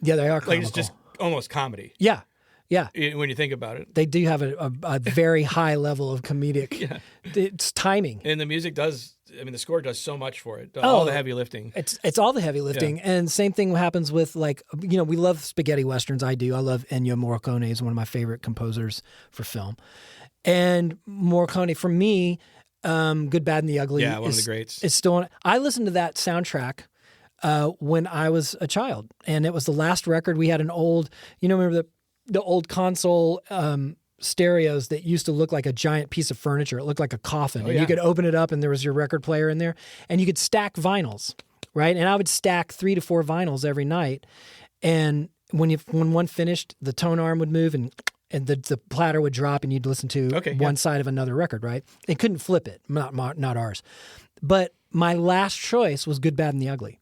Yeah, they are. Like, it's just almost comedy. Yeah. Yeah, when you think about it, they do have a very high level of comedic. Yeah. It's timing, and the music does. I mean, the score does so much for it. All the heavy lifting. It's all the heavy lifting, and same thing happens with we love spaghetti westerns. I do. I love Ennio Morricone. Is one of my favorite composers for film, and Morricone for me, Good, Bad, and the Ugly. Yeah, one of the greats. It's still. I listened to that soundtrack when I was a child, and it was the last record. We had an old. Remember the old console stereos that used to look like a giant piece of furniture. It looked like a coffin. And yeah. you could open it up and there was your record player in there. And you could stack vinyls, right? And I would stack 3 to 4 vinyls every night. And when one finished, the tone arm would move and the platter would drop and you'd listen to one side of another record, right? They couldn't flip it, not ours. But my last choice was Good, Bad, and the Ugly.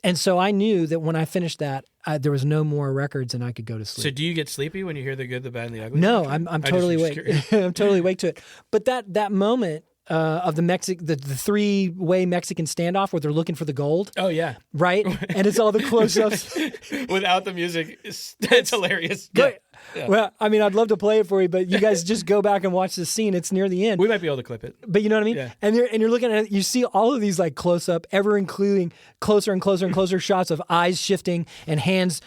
And so I knew that when I finished that, there was no more records and I could go to sleep. So do you get sleepy when you hear the Good, the Bad, and the Ugly? No, I'm totally awake. I'm totally awake to it. But that moment of the 3-way Mexican standoff where they're looking for the gold. Oh, yeah. Right? And it's all the close-ups. Without the music, it's hilarious. Yeah. Yeah. Well, I mean, I'd love to play it for you, but you guys just go back and watch the scene. It's near the end. We might be able to clip it. But you know what I mean? Yeah. And you're looking at it, you see all of these like close up, ever including closer and closer and closer shots of eyes shifting and hands,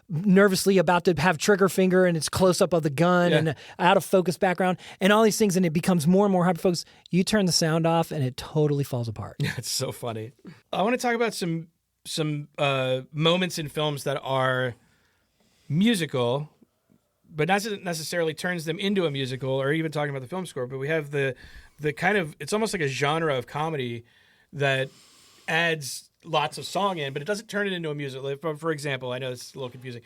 nervously about to have trigger finger, and it's close up of the gun and out of focus background and all these things, and it becomes more and more hyper focused. You turn the sound off and it totally falls apart. Yeah, it's so funny. I want to talk about some moments in films that are musical, but not necessarily turns them into a musical, or even talking about the film score. But we have the kind of, it's almost like a genre of comedy that adds lots of song in, but it doesn't turn it into a musical. For example, I know it's a little confusing.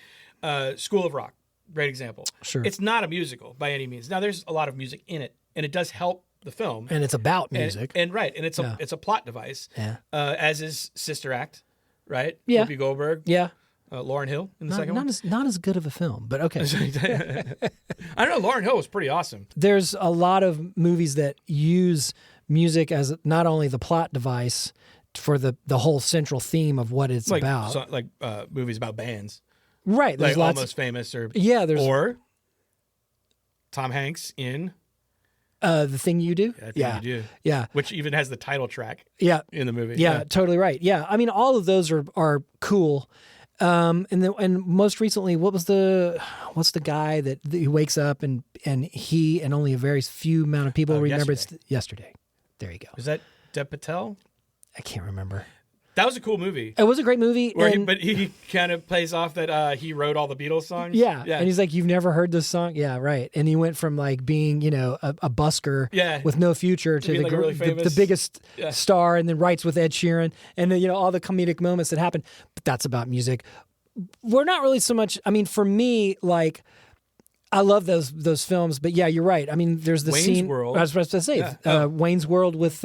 School of Rock, great example. Sure. It's not a musical by any means. Now, there's a lot of music in it, and it does help the film. And it's about music. And it's a plot device, as is Sister Act, right? Yeah. Whoopi Goldberg. Yeah. Lauryn Hill in the second one. Not as good of a film, but okay. I don't know. Lauryn Hill was pretty awesome. There's a lot of movies that use music as not only the plot device for the whole central theme of what it's about. Movies about bands. Right. There's like Almost Famous or Tom Hanks in The Thing You Do. Yeah, You Do. Yeah. Which even has the title track in the movie. Yeah, totally right. Yeah. I mean, all of those are cool. And most recently, what's the guy that he wakes up and he and only a very few amount of people remember it's Yesterday. There you go. Is that Dev Patel? I can't remember. That was a cool movie. It was a great movie. But he kind of plays off that he wrote all the Beatles songs. Yeah. And he's like, you've never heard this song? Yeah, right. And he went from like being, a busker with no future to the biggest star, and then writes with Ed Sheeran, and then, all the comedic moments that happen. But that's about music. We're not really so much, I mean, for me, like, I love those films, but yeah, you're right. I mean, there's the Wayne's scene. World. I was supposed to say Wayne's World with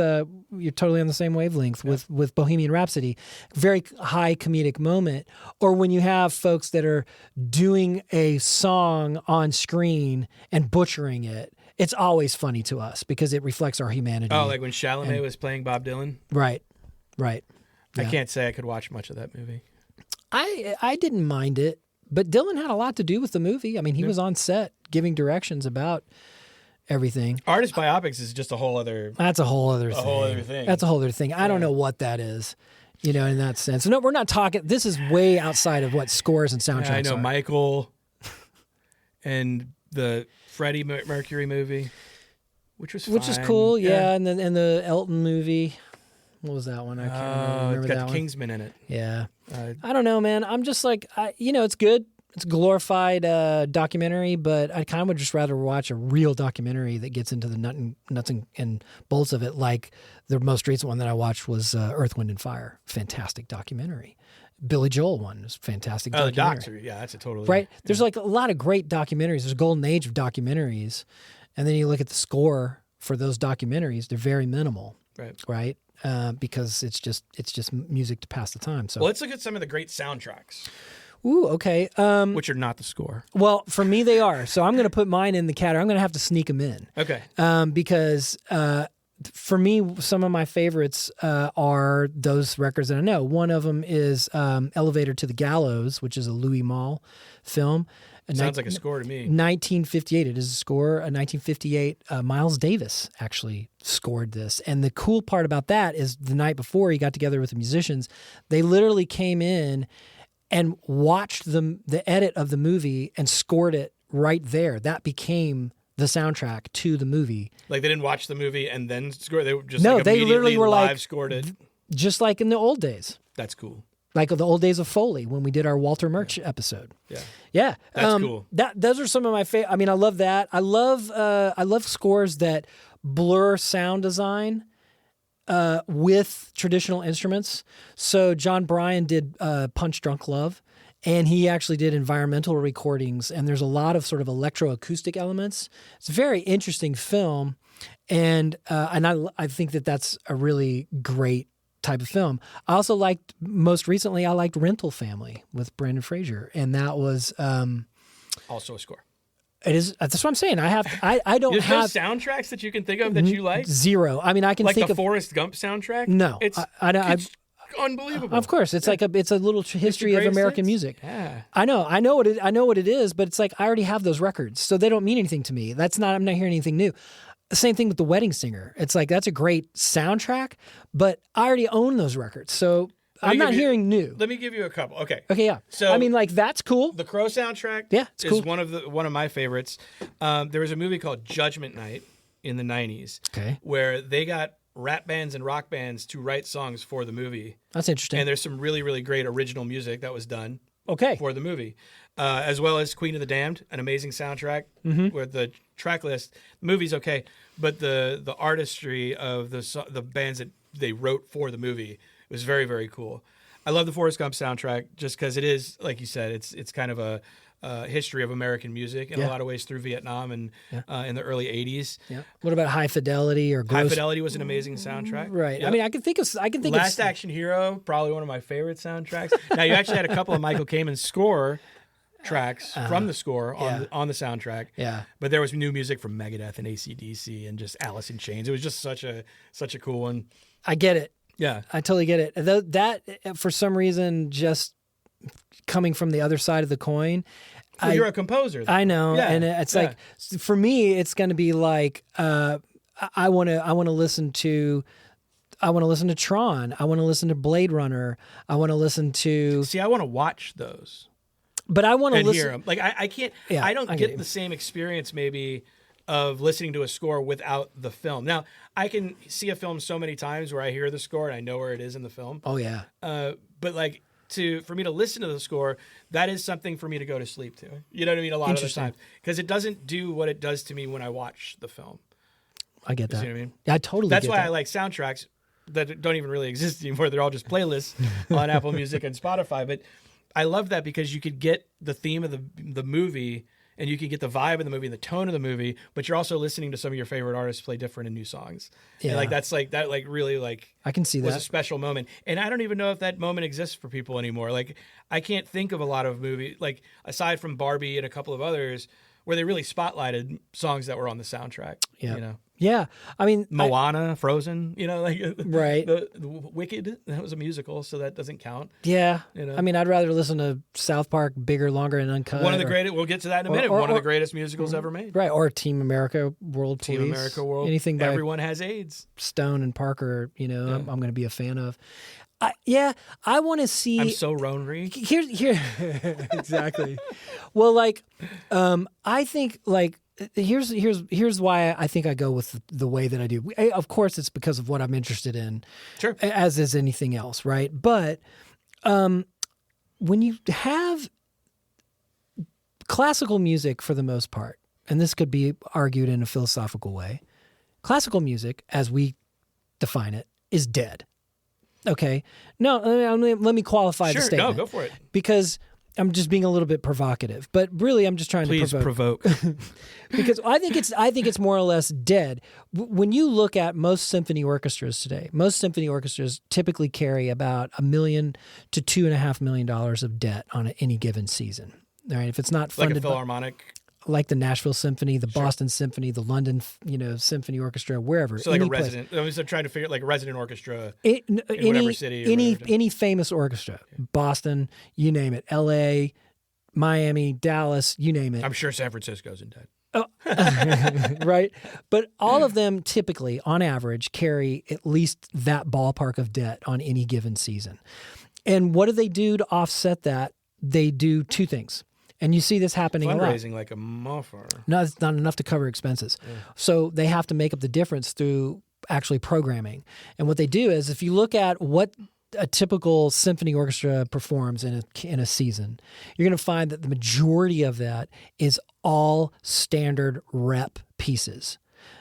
you're totally on the same wavelength with Bohemian Rhapsody. Very high comedic moment. Or when you have folks that are doing a song on screen and butchering it, it's always funny to us because it reflects our humanity. Oh, like when Chalamet was playing Bob Dylan. Right. Yeah. I can't say I could watch much of that movie. I didn't mind it. But Dylan had a lot to do with the movie. I mean, he was on set giving directions about everything. Artist biopics is just a whole other... That's a whole other thing. That's a whole other thing. I don't know what that is, in that sense. No, we're not talking... This is way outside of what scores and soundtracks are. I know Michael and the Freddie Mercury movie, which was fine. Which is cool, yeah. And the Elton movie... What was that one? I can't remember it's that got one. Kingsman in it. Yeah. I don't know, man. I'm just like, it's good. It's a glorified documentary, but I kind of would just rather watch a real documentary that gets into the nuts and bolts of it. Like the most recent one that I watched was Earth, Wind, and Fire. Fantastic documentary. Billy Joel one was fantastic documentary. The docs, that's a totally... Right? There's like a lot of great documentaries. There's a golden age of documentaries. And then you look at the score for those documentaries, they're very minimal. Right? Because it's just music to pass the time. So let's look at some of the great soundtracks. Ooh, okay. Which are not the score. Well, for me, they are. So I'm going to put mine in the category. I'm going to have to sneak them in. Okay. Because for me, some of my favorites are those records that I know. One of them is Elevator to the Gallows, which is a Louis Malle film. Sounds like a score to me. 1958. It is a score. 1958. Miles Davis actually scored this. And the cool part about that is the night before he got together with the musicians, they literally came in and watched the edit of the movie and scored it right there. That became the soundtrack to the movie. Like they didn't watch the movie and then score. They just they literally were live like scored it. Just like in the old days. That's cool. Like the old days of Foley when we did our Walter Murch episode. Yeah. That's cool. Those are some of my favorite. I mean, I love that. I love scores that blur sound design with traditional instruments. So John Bryan did Punch Drunk Love, and he actually did environmental recordings, and there's a lot of sort of electroacoustic elements. It's a very interesting film, and I think that's a really great type of film. I also most recently I liked Rental Family with Brendan Fraser, and that was also a score. It is. That's what I'm saying. I don't There's have no soundtracks that you can think of that you like. Zero. I mean, I can like think the of Forrest Gump soundtrack. No, it's unbelievable. Of course, it's it's a little history of American music. Yeah, I know what it is, but it's like I already have those records, so they don't mean anything to me. I'm not hearing anything new. Same thing with The Wedding Singer. It's like that's a great soundtrack, but I already own those records, so I'm not hearing new. Let me give you a couple. Okay, yeah. So I mean, like that's cool. The Crow soundtrack, it's cool. is one of my favorites. There was a movie called Judgment Night in the 90s, where they got rap bands and rock bands to write songs for the movie. That's interesting. And there's some really, really great original music that was done for the movie. As well as Queen of the Damned, an amazing soundtrack with the track list. The movie's okay, but the artistry of the bands that they wrote for the movie was very, very cool. I love the Forrest Gump soundtrack just because it is, like you said, it's kind of a history of American music in a lot of ways through Vietnam and in the early 80s. Yeah. What about High Fidelity or High Fidelity was an amazing soundtrack. Right. Yep. I mean, I can think Last Action Hero, probably one of my favorite soundtracks. Now, you actually had a couple of Michael Kamen's score tracks from the score on the soundtrack. Yeah. But there was new music from Megadeth and AC/DC and just Alice in Chains. It was just such a cool one. I get it. Yeah. I totally get it. That for some reason, just coming from the other side of the coin. Well, you're a composer, though. I know. Yeah. And it's like, for me, it's going to be like, I want to listen to Tron. I want to listen to Blade Runner. I want to listen to. See, I want to watch those. But I want to listen. Hear them. Like I can't. Yeah, I don't get the same experience maybe of listening to a score without the film. Now I can see a film so many times where I hear the score and I know where it is in the film. Oh yeah. But like for me to listen to the score, that is something for me to go to sleep to. You know what I mean? A lot of the times because it doesn't do what it does to me when I watch the film. I get that. You see what I mean? Yeah, I totally. That's why I like soundtracks that don't even really exist anymore. They're all just playlists on Apple Music and Spotify. But I love that because you could get the theme of the movie and you can get the vibe of the movie and the tone of the movie, but you're also listening to some of your favorite artists play different and new songs. Yeah. And that really I can see was that. a special moment. And I don't even know if that moment exists for people anymore. Like I can't think of a lot of movies, like aside from Barbie and a couple of others, where they really spotlighted songs that were on the soundtrack. Yeah. You know? Yeah. I mean, Moana, Frozen, like right. The Wicked, that was a musical, so that doesn't count. Yeah. I mean, I'd rather listen to South Park, Bigger, Longer, and Uncut. One of the greatest, we'll get to that in a minute, one of the greatest musicals ever made. Right. Or Team America, World Police. Team America, World. Anything by Everyone Has AIDS. Stone and Parker, I'm going to be a fan of. I want to see. I'm so Ronry. Here, exactly. Well, I think here's why I think I go with the way that I do. Of course, it's because of what I'm interested in. Sure. As is anything else, right? But when you have classical music, for the most part, and this could be argued in a philosophical way, classical music, as we define it, is dead. Okay. No, let me qualify the statement. No, go for it. Because I'm just being a little bit provocative, but really I'm just trying to provoke. Because I think it's more or less dead. When you look at most symphony orchestras today, most symphony orchestras typically carry about $1 million to $2.5 million of debt on any given season. All right, if it's not funded like a philharmonic. Like the Nashville Symphony, the Boston Symphony, the London, Symphony Orchestra, wherever. So like a resident. I was trying to figure like a resident orchestra in whatever city. Any famous orchestra, Boston, you name it, L.A., Miami, Dallas, you name it. I'm sure San Francisco's in debt. Oh. Right? But all of them typically, on average, carry at least that ballpark of debt on any given season. And what do they do to offset that? They do two things. And you see this happening a lot. Fundraising like a muffer. No, it's not enough to cover expenses. Yeah. So they have to make up the difference through actually programming. And what they do is if you look at what a typical symphony orchestra performs in a season, you're going to find that the majority of that is all standard rep pieces.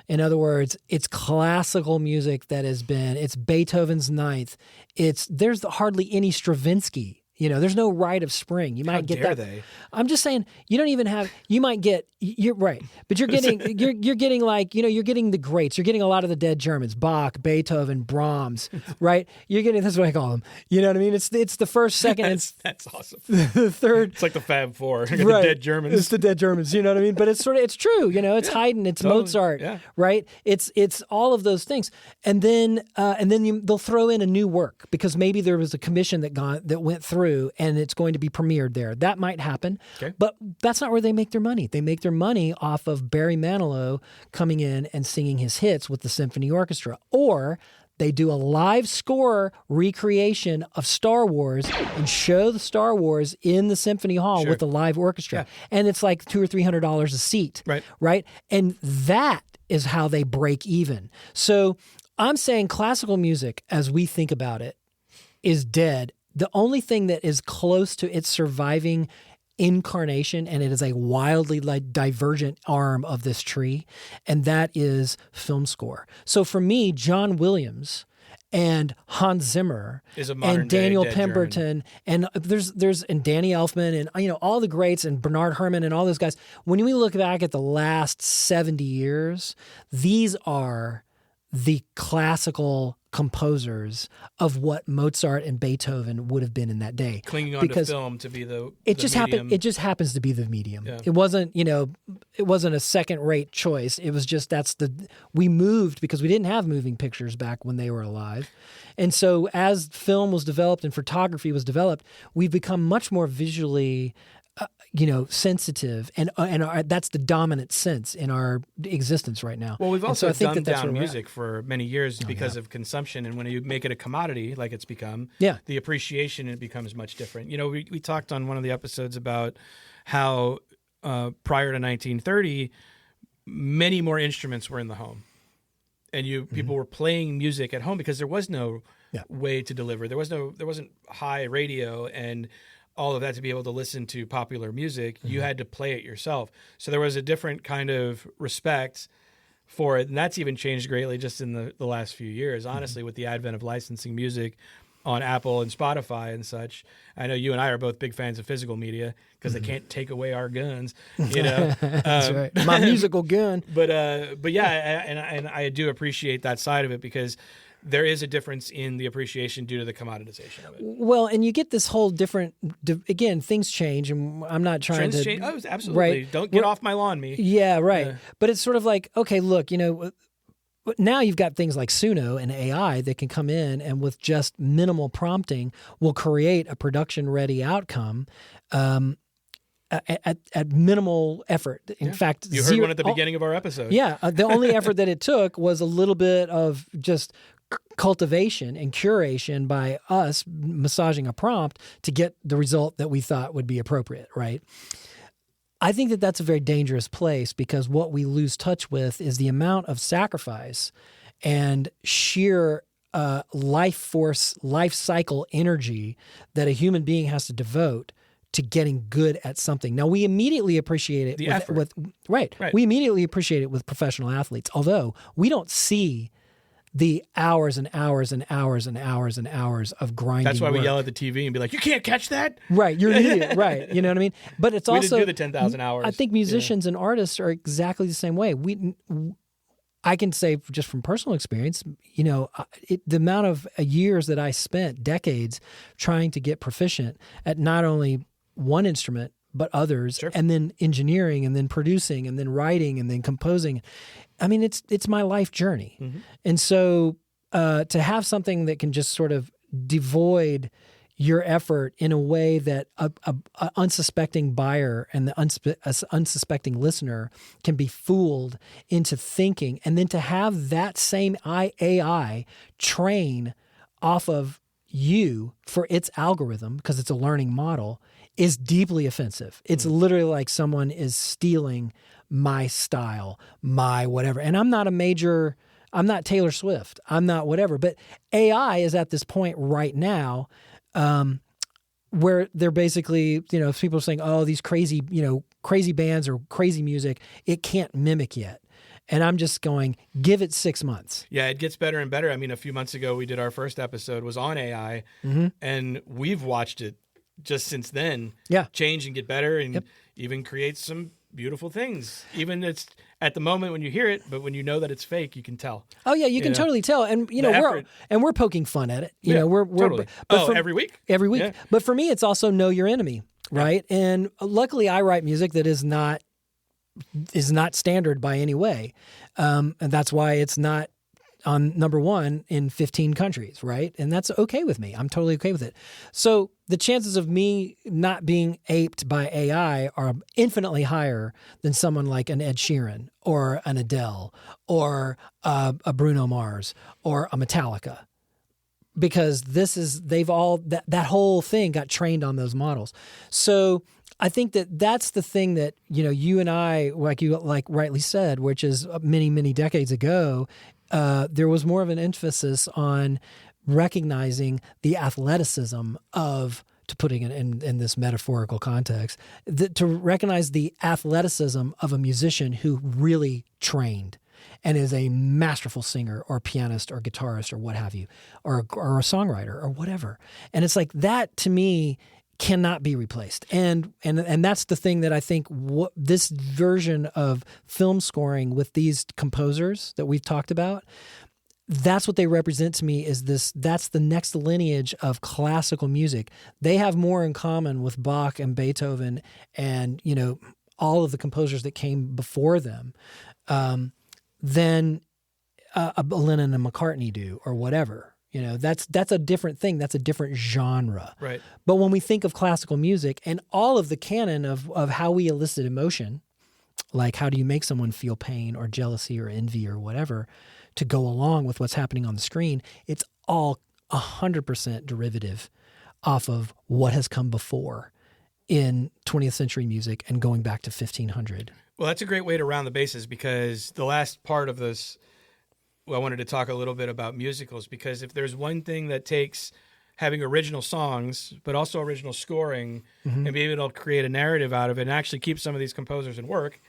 In other words, it's classical music it's Beethoven's Ninth. There's hardly any Stravinsky. There's no Rite of Spring. You might get that. They? I'm just saying, you don't even have. You might get. You're right, but you're getting. you're getting like you're getting the greats. You're getting a lot of the dead Germans: Bach, Beethoven, Brahms. Right? You're getting. That's what I call them. You know what I mean? It's the first, second. That's awesome. The third. It's like the Fab Four. Right. The dead Germans. It's the dead Germans. You know what I mean? But it's true. It's Haydn. It's totally. Mozart. Yeah. Right? It's all of those things, and then they'll throw in a new work because maybe there was a commission that went through. And it's going to be premiered there. That might happen, okay. But that's not where they make their money. They make their money off of Barry Manilow coming in and singing his hits with the symphony orchestra, or they do a live score recreation of Star Wars and show the Star Wars in the symphony hall with a live orchestra, and it's like $200 or $300 a seat, right? And that is how they break even. So I'm saying classical music, as we think about it, is dead. The only thing that is close to its surviving incarnation, and it is a wildly divergent arm of this tree, and that is film score. So for me, John Williams and Hans Zimmer and Daniel Pemberton and and Danny Elfman and all the greats and Bernard Herrmann and all those guys. When we look back at the last 70 years, these are the classical composers of what Mozart and Beethoven would have been in that day. Clinging onto film to be the medium. It just happens to be the medium. Yeah. It wasn't a second-rate choice. It was just we moved because we didn't have moving pictures back when they were alive. And so as film was developed and photography was developed, we've become much more visually sensitive, and that's the dominant sense in our existence right now. Well, we've also dumbed down music for many years because of consumption, and when you make it a commodity, like it's become, the appreciation it becomes much different. We talked on one of the episodes about how prior to 1930, many more instruments were in the home, and people were playing music at home because there was no way to deliver. There wasn't high radio and all of that to be able to listen to popular music. You had to play it yourself. So there was a different kind of respect for it. And that's even changed greatly just in the last few years, honestly, with the advent of licensing music on Apple and Spotify and such. I know you and I are both big fans of physical media because they can't take away our guns, That's right. My musical gun. But yeah, and I do appreciate that side of it because there is a difference in the appreciation due to the commoditization of it. Well, and you get this whole different, again, things change, and I'm not trying Trends to... change. Oh, absolutely. Right. Don't get off my lawn, me. Yeah, right. Yeah. But it's sort of like, okay, look, now you've got things like Suno and AI that can come in and with just minimal prompting will create a production-ready outcome at minimal effort. In fact, you heard one at the beginning of our episode. Yeah, the only effort that it took was a little bit of just cultivation and curation by us massaging a prompt to get the result that we thought would be appropriate, right? I think that that's a very dangerous place because what we lose touch with is the amount of sacrifice and sheer life force, life cycle energy that a human being has to devote to getting good at something. Now, we immediately appreciate it We immediately appreciate it with professional athletes, although we don't see the hours and hours and hours and hours and hours of grinding. That's why we work. yell at the TV and be like, "You can't catch that!" Right, you're an idiot. Right, you know what I mean. But it's we also didn't do the 10,000 hours. I think musicians and artists are exactly the same way. I can say just from personal experience, the amount of years that I spent, decades, trying to get proficient at not only one instrument but others, and then engineering, and then producing, and then writing, and then composing. I mean, it's my life journey. Mm-hmm. And so to have something that can just sort of devoid your effort in a way that a unsuspecting buyer and the unsuspecting listener can be fooled into thinking, and then to have that same AI train off of you for its algorithm, because it's a learning model, is deeply offensive. It's literally like someone is stealing my style, my whatever. And I'm not a major I'm not Taylor Swift. I'm not whatever. But AI is at this point right now where they're basically, if people are saying, oh, these crazy bands or crazy music, it can't mimic yet. And I'm just going, give it 6 months. Yeah, it gets better and better. I mean, a few months ago, we did our first episode was on AI, and we've watched it just since then change and get better and even create some beautiful things. Even it's at the moment when you hear it, but when you know that it's fake, you can tell. Oh yeah, you can totally tell. And we're poking fun at it. We're totally. Every week. Every week. Yeah. But for me, it's also know your enemy, right? Yeah. And luckily, I write music that is not standard by any way. And that's why it's not on number one in 15 countries, right? And that's okay with me. I'm totally okay with it. So the chances of me not being aped by AI are infinitely higher than someone like an Ed Sheeran or an Adele or a Bruno Mars or a Metallica. Because that whole thing got trained on those models. So I think that's the thing that, you and I, like you rightly said, which is many, many decades ago, there was more of an emphasis on recognizing the athleticism of, to putting it in this metaphorical context, to recognize the athleticism of a musician who really trained and is a masterful singer or pianist or guitarist or what have you, or a songwriter or whatever. And it's like that, to me, cannot be replaced. And that's the thing that I think this version of film scoring with these composers that we've talked about, that's what they represent to me that's the next lineage of classical music. They have more in common with Bach and Beethoven and, all of the composers that came before them than a Lennon and McCartney do or whatever. That's a different thing. That's a different genre. Right. But when we think of classical music and all of the canon of how we elicit emotion, like how do you make someone feel pain or jealousy or envy or whatever to go along with what's happening on the screen, it's all 100% derivative off of what has come before in 20th century music and going back to 1500. Well, that's a great way to round the bases, because the last part of this, I wanted to talk a little bit about musicals, because if there's one thing that takes having original songs, but also original scoring, and being able to create a narrative out of it and actually keep some of these composers in work,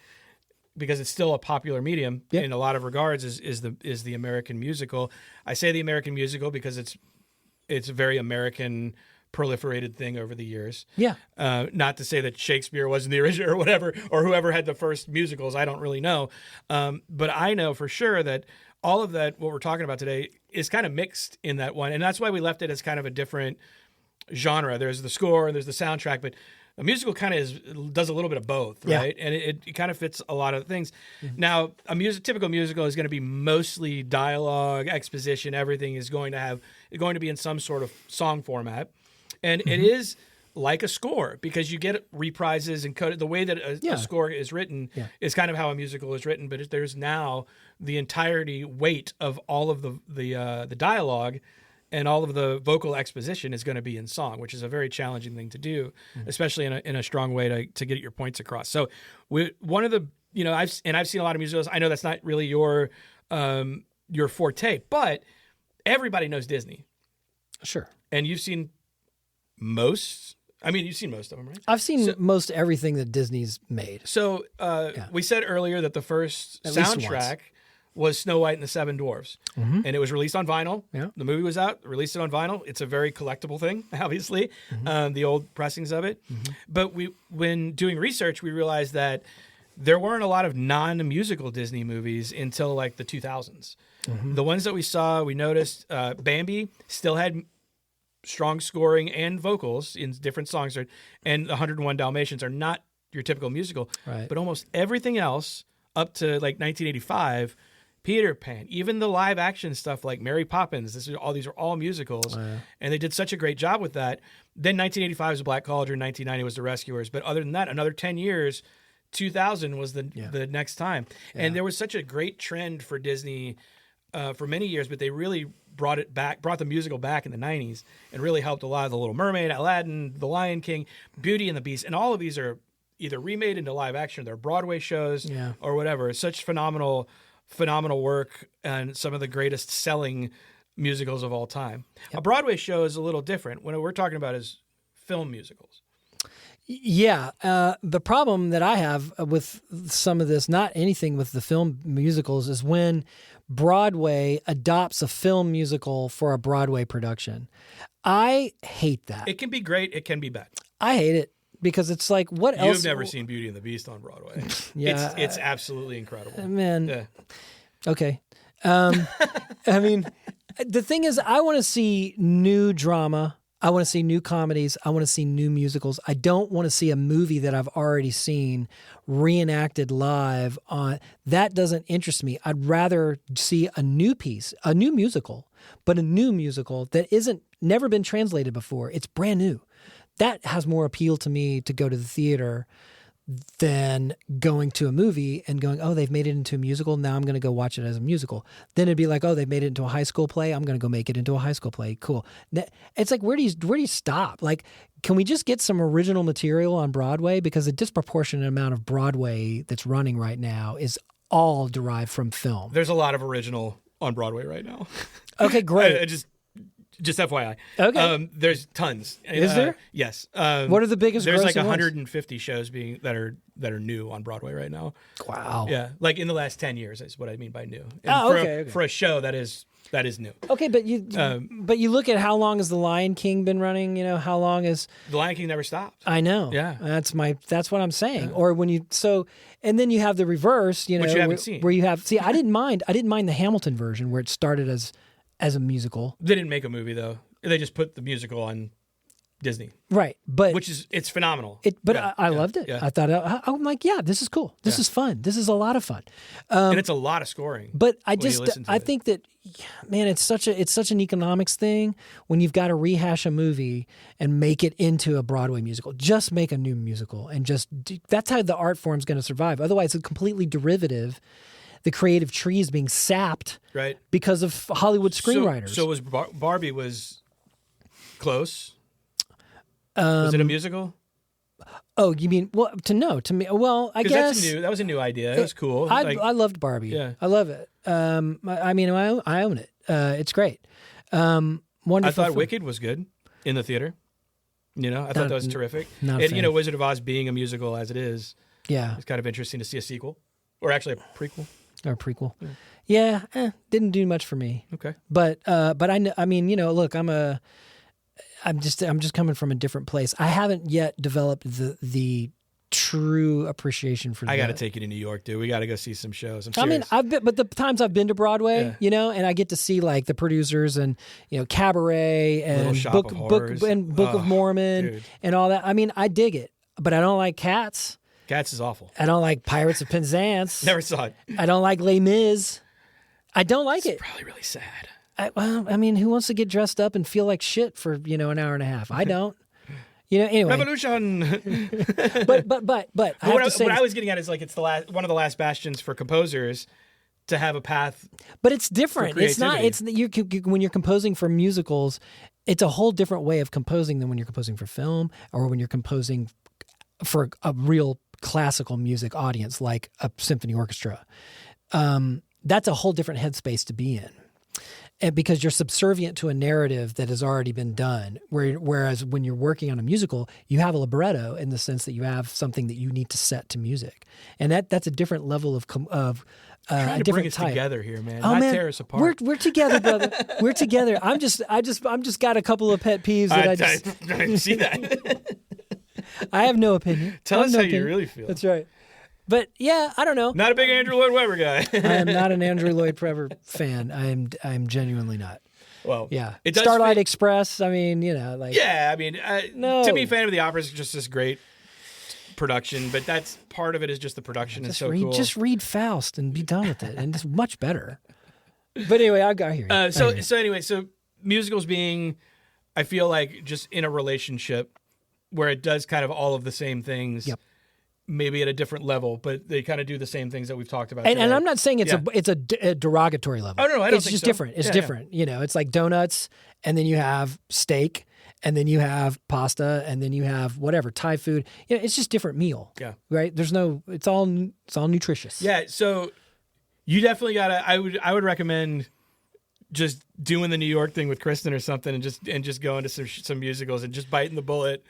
because it's still a popular medium in a lot of regards, is the American musical. I say the American musical because it's a very American proliferated thing over the years. Yeah. Not to say that Shakespeare wasn't the original or whatever, or whoever had the first musicals. I don't really know. But I know for sure that all of that, what we're talking about today, is kind of mixed in that one. And that's why we left it as kind of a different genre. There's the score and there's the soundtrack, but a musical kind of does a little bit of both, right? And it kind of fits a lot of things. Now, a typical musical is going to be mostly dialogue, exposition. Everything is going to be in some sort of song format. And it is like a score, because you get reprises and the way that a score is written is kind of how a musical is written. But there's now the entirety weight of all of the dialogue and all of the vocal exposition is going to be in song, which is a very challenging thing to do, especially in a strong way to get your points across. So one of the, I've seen a lot of musicals. I know that's not really your forte, but everybody knows Disney. Sure. And you've seen most of them, right? I've seen most everything that Disney's made. So we said earlier that the first soundtrack was Snow White and the Seven Dwarfs. And it was released on vinyl. Yeah. The movie was out, released it on vinyl. It's a very collectible thing, obviously, the old pressings of it. But when doing research, we realized that there weren't a lot of non-musical Disney movies until like the 2000s. The ones that we saw, we noticed Bambi still had strong scoring and vocals in different songs, and 101 Dalmatians are not your typical musical. Right. But almost everything else up to like 1985, Peter Pan, even the live action stuff like Mary Poppins, these are all musicals. And they did such a great job with that. Then 1985 was The Black Cauldron, 1990 was The Rescuers. But other than that, another 10 years, 2000 was the next time. And there was such a great trend for Disney for many years, but they really brought the musical back in the 90s and really helped a lot of The Little Mermaid, Aladdin, The Lion King, Beauty and the Beast. And all of these are either remade into live action, they're Broadway shows or whatever. It's such phenomenal phenomenal work and some of the greatest selling musicals of all time. Yep. A Broadway show is a little different. What we're talking about is film musicals. Yeah. The problem that I have with some of this, not anything with the film musicals, is when Broadway adopts a film musical for a Broadway production. I hate that. It can be great. It can be bad. I hate it because it's like, what else? You've never seen Beauty and the Beast on Broadway. Yeah. It's absolutely incredible. Man. Yeah. Okay. I mean, the thing is, I want to see new drama. I want to see new comedies. I want to see new musicals. I don't want to see a movie that I've already seen reenacted live on. That doesn't interest me. I'd rather see a new piece, a new musical, but a new musical that isn't never been translated before. It's brand new. That has more appeal to me to go to the theater than going to a movie and going, oh, they've made it into a musical. Now I'm going to go watch it as a musical. Then it'd be like, oh, they've made it into a high school play. I'm going to go make it into a high school play. Cool. It's like, where do you stop? Like, can we just get some original material on Broadway? Because a disproportionate amount of Broadway that's running right now is all derived from film. There's a lot of original on Broadway right now. Okay, great. I just FYI. Okay. There's tons. Is there? Yes. What are the biggest? There's like grossing 150 shows that are new on Broadway right now. Wow. Yeah, like in the last 10 years is what I mean by new. And okay. For a show that is new. Okay, but you look at how long has The Lion King been running? You know, how long is The Lion King never stopped. I know. Yeah. That's what I'm saying. Yeah. Or and then you have the reverse, you know, which you haven't seen. Where you have I didn't mind the Hamilton version where it started as a musical. They didn't make a movie though. They just put the musical on Disney. Right. But it's phenomenal. I loved it. Yeah. I thought I'm like, yeah, this is cool. This is fun. This is a lot of fun. And it's a lot of scoring. But I think that, man, it's such an economics thing when you've got to rehash a movie and make it into a Broadway musical. Just make a new musical and that's how the art form's going to survive. Otherwise, it's completely derivative. The creative tree is being sapped, right? Because of Hollywood screenwriters. So was Barbie was close? Was it a musical? Oh, you mean to me? Well, I guess that was a new idea. It was cool. I loved Barbie. Yeah, I love it. I own it. It's great. Wonderful. I thought film. Wicked was good in the theater. You know, I thought that was terrific. You know, Wizard of Oz being a musical as it is. Yeah, it's kind of interesting to see a sequel, or actually a prequel. Or a prequel. Yeah, didn't do much for me. Okay. But I mean, you know, look, I'm just coming from a different place. I haven't yet developed the true appreciation for that. I got to take you to New York, dude. We got to go see some shows. I'm serious. I mean, but the times I've been to Broadway, you know, and I get to see like the producers and, you know, Cabaret and Book of Mormon dude. And all that. I mean, I dig it, but I don't like Cats. Cats is awful. I don't like Pirates of Penzance. Never saw it. I don't like Les Mis. I don't like it. It's probably really sad. I mean, who wants to get dressed up and feel like shit for, you know, an hour and a half? I don't. You know, anyway. Revolution. but what I was getting at is like it's one of the last bastions for composers to have a path. But it's different. It's not. When you're composing for musicals, it's a whole different way of composing than when you're composing for film or when you're composing for a real classical music audience like a symphony orchestra. That's a whole different headspace to be in. And because you're subservient to a narrative that has already been done, whereas when you're working on a musical, you have a libretto in the sense that you have something that you need to set to music, and that's a different level of trying to different bring us type. Together here, man. Oh, Not man, tear us apart. We're together, brother. We're together. I'm just got a couple of pet peeves that I see that. I have no opinion. Tell us how you really feel. That's right. But yeah, I don't know. Not a big Andrew Lloyd Webber guy. I am not an Andrew Lloyd Webber fan. I'm genuinely not. Well, yeah. Starlight Express. I mean, you know, like. Yeah, I mean, no. To be Phantom of the Opera is just this great production, but that's part of it is just the production is so cool. Just read Faust and be done with it, and it's much better. But anyway, I hear you. So musicals being, I feel like just in a relationship where it does kind of all of the same things. Yep. Maybe at a different level, but they kind of do the same things that we've talked about. And I'm not saying it's a derogatory level. Oh no, I don't it's think just so. different. It's different. You know, it's like donuts, and then you have steak, and then you have pasta, and then you have whatever Thai food. You know, it's just different meal. Yeah. Right. It's all nutritious. Yeah. So You definitely gotta. I would recommend just doing the New York thing with Kristen or something, and just going to some musicals and just biting the bullet,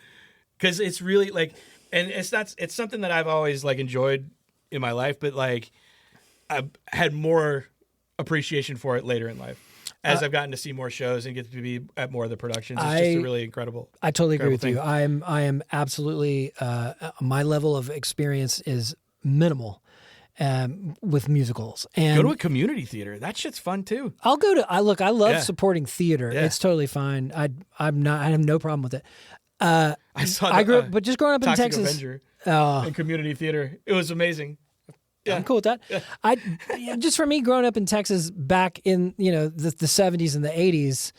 because it's really like, and it's something that I've always like enjoyed in my life, but like I've had more appreciation for it later in life as I've gotten to see more shows and get to be at more of the productions. It's just a really incredible. I totally agree with thing. you. I am absolutely my level of experience is minimal with musicals. And go to a community theater. That shit's fun too. I'll go to. I love supporting theater. Yeah. It's totally fine. I have no problem with it. I saw. I grew up, but just growing up in Toxic Texas. Avenger in community theater. It was amazing. Yeah. I'm cool with that. Yeah. Just for me, growing up in Texas back in the 70s and the 80s,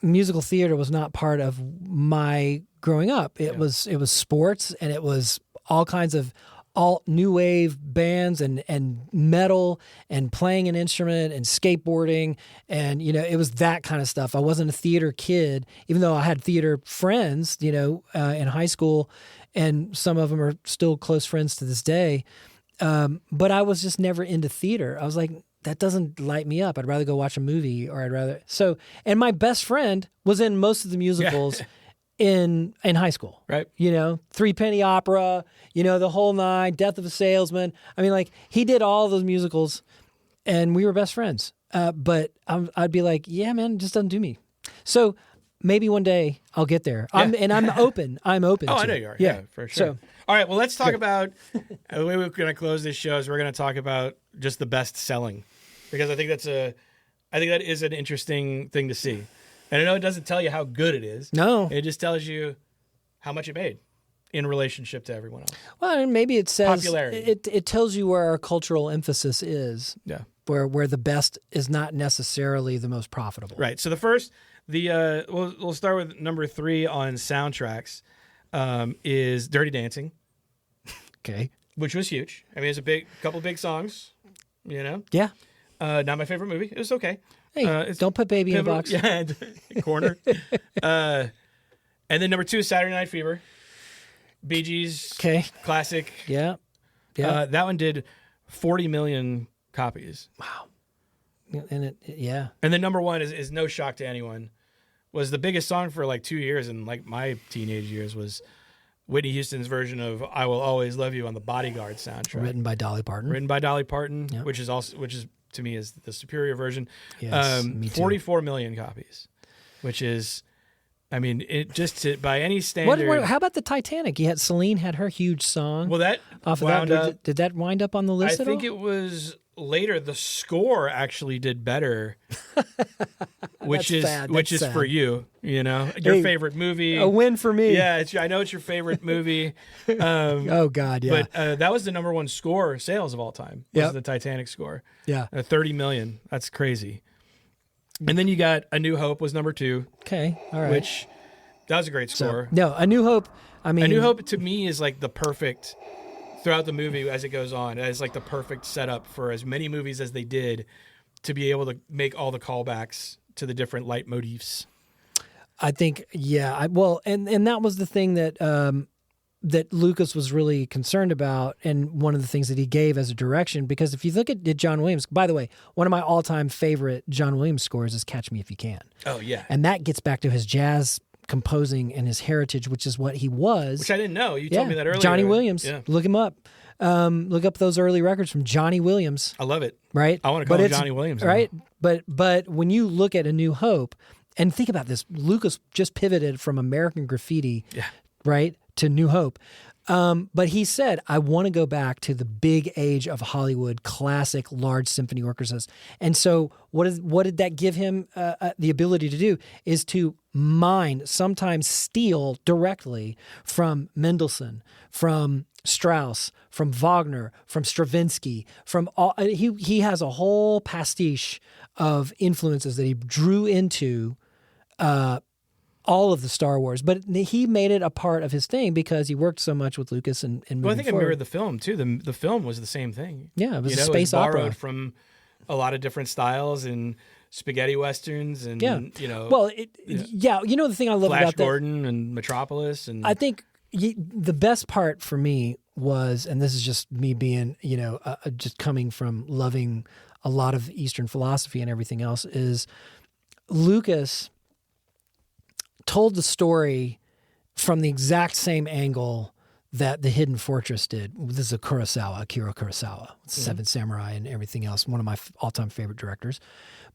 musical theater was not part of my growing up. It was sports, and it was all kinds of alt new wave bands and metal and playing an instrument and skateboarding, and it was that kind of stuff. I wasn't a theater kid, even though I had theater friends, in high school, and some of them are still close friends to this day. But I was just never into theater. I was like, that doesn't light me up. I'd rather go watch a movie, or and my best friend was in most of the musicals in high school. Right. Three Penny Opera, the whole nine, Death of a Salesman. I mean, like, he did all those musicals, and we were best friends. But I'd be like, yeah, man, it just doesn't do me. So maybe one day I'll get there. Yeah. I'm open. I'm open. Oh, to I know it. you are. Yeah, for sure. So, all right, well, let's talk about the way we're going to close this show is we're going to talk about just the best selling, because I think that is an interesting thing to see. And I know it doesn't tell you how good it is. No. It just tells you how much it made in relationship to everyone else. Well, and maybe it says Popularity. It tells you where our cultural emphasis is. Yeah. Where the best is not necessarily the most profitable. Right. So the first, we'll start with number 3 on soundtracks, is Dirty Dancing. Okay. Which was huge. I mean, it's a couple big songs, Yeah. Not my favorite movie. It was okay. Hey, don't put baby in a box. Yeah, corner. And then number 2 is Saturday Night Fever. Bee Gees. Okay. Classic. Yeah. Yeah. That one did 40 million copies. Wow. And yeah. And then number 1 is no shock to anyone, was the biggest song for like 2 years in like my teenage years, was Whitney Houston's version of "I Will Always Love You" on the Bodyguard soundtrack, Written by Dolly Parton. Yep. which is to me is the superior version. Yes, me too. 44 million copies, which is, I mean, it just by any standard. How about the Titanic? Celine had her huge song. Well, that off of wound that. up. Did that wind up on the list? I think it was later. The score actually did better, which is sad. for you. Your favorite movie. A win for me. Yeah, I know it's your favorite movie. Oh God, yeah. But that was the number 1 score sales of all time. Was the Titanic score. Yeah, 30 million. That's crazy. And then you got A New Hope was number 2. Okay, all right. Which that was a great score. No, A New Hope. I mean, A New Hope to me is like the perfect throughout the movie as it goes on. It's like the perfect setup for as many movies as they did to be able to make all the callbacks to the different leitmotifs. I think, yeah. And that was the thing that that Lucas was really concerned about, and one of the things that he gave as a direction. Because if you look at John Williams, by the way, one of my all-time favorite John Williams scores is "Catch Me If You Can." Oh yeah, and that gets back to his jazz composing and his heritage, which is what he was. Which I didn't know. You told me that earlier. Johnny Williams. Yeah. Look him up. Look up those early records from Johnny Williams. I love it. Right? I want to call him Johnny Williams. Right? But when you look at A New Hope, and think about this, Lucas just pivoted from American Graffiti, right, to New Hope. But he said, I want to go back to the big age of Hollywood classic large symphony orchestras. And so what did that give him the ability to do is to mine, sometimes steal directly from Mendelssohn, from Strauss, from Wagner, from Stravinsky, from all. He has a whole pastiche of influences that he drew into all of the Star Wars, but he made it a part of his thing because he worked so much with Lucas and moving Well, I think forward. it mirrored the film too. The film was the same thing. Yeah, it was a it space was borrowed opera from a lot of different styles and spaghetti westerns and the thing I love Flash about that, Gordon and Metropolis and I think the best part for me was, and this is just me being, just coming from loving a lot of Eastern philosophy and everything else, is Lucas told the story from the exact same angle that The Hidden Fortress did. This is Akira Kurosawa, Seven Samurai and everything else, one of my all-time favorite directors.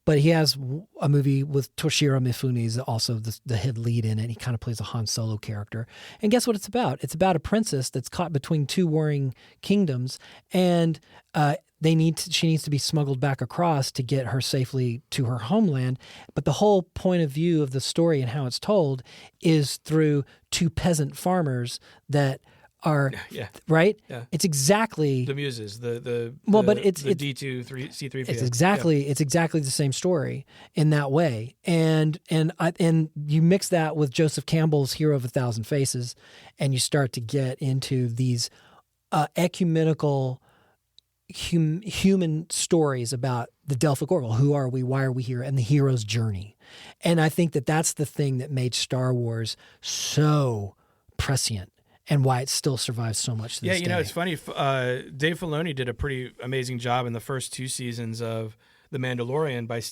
But he has a movie with Toshiro Mifune, is also the head lead in it. He kind of plays a Han Solo character. And guess what it's about? It's about a princess that's caught between two warring kingdoms, and she needs to be smuggled back across to get her safely to her homeland. But the whole point of view of the story and how it's told is through two peasant farmers that are right. Yeah. It's exactly the muses. But it's D2 C3. It's exactly the same story in that way. And you mix that with Joseph Campbell's Hero of a Thousand Faces, and you start to get into these ecumenical human stories about the Delphic Oracle. Who are we? Why are we here? And the hero's journey. And I think that that's the thing that made Star Wars so prescient, and why it still survives so much to this day. It's funny. Dave Filoni did a pretty amazing job in the first 2 seasons of The Mandalorian by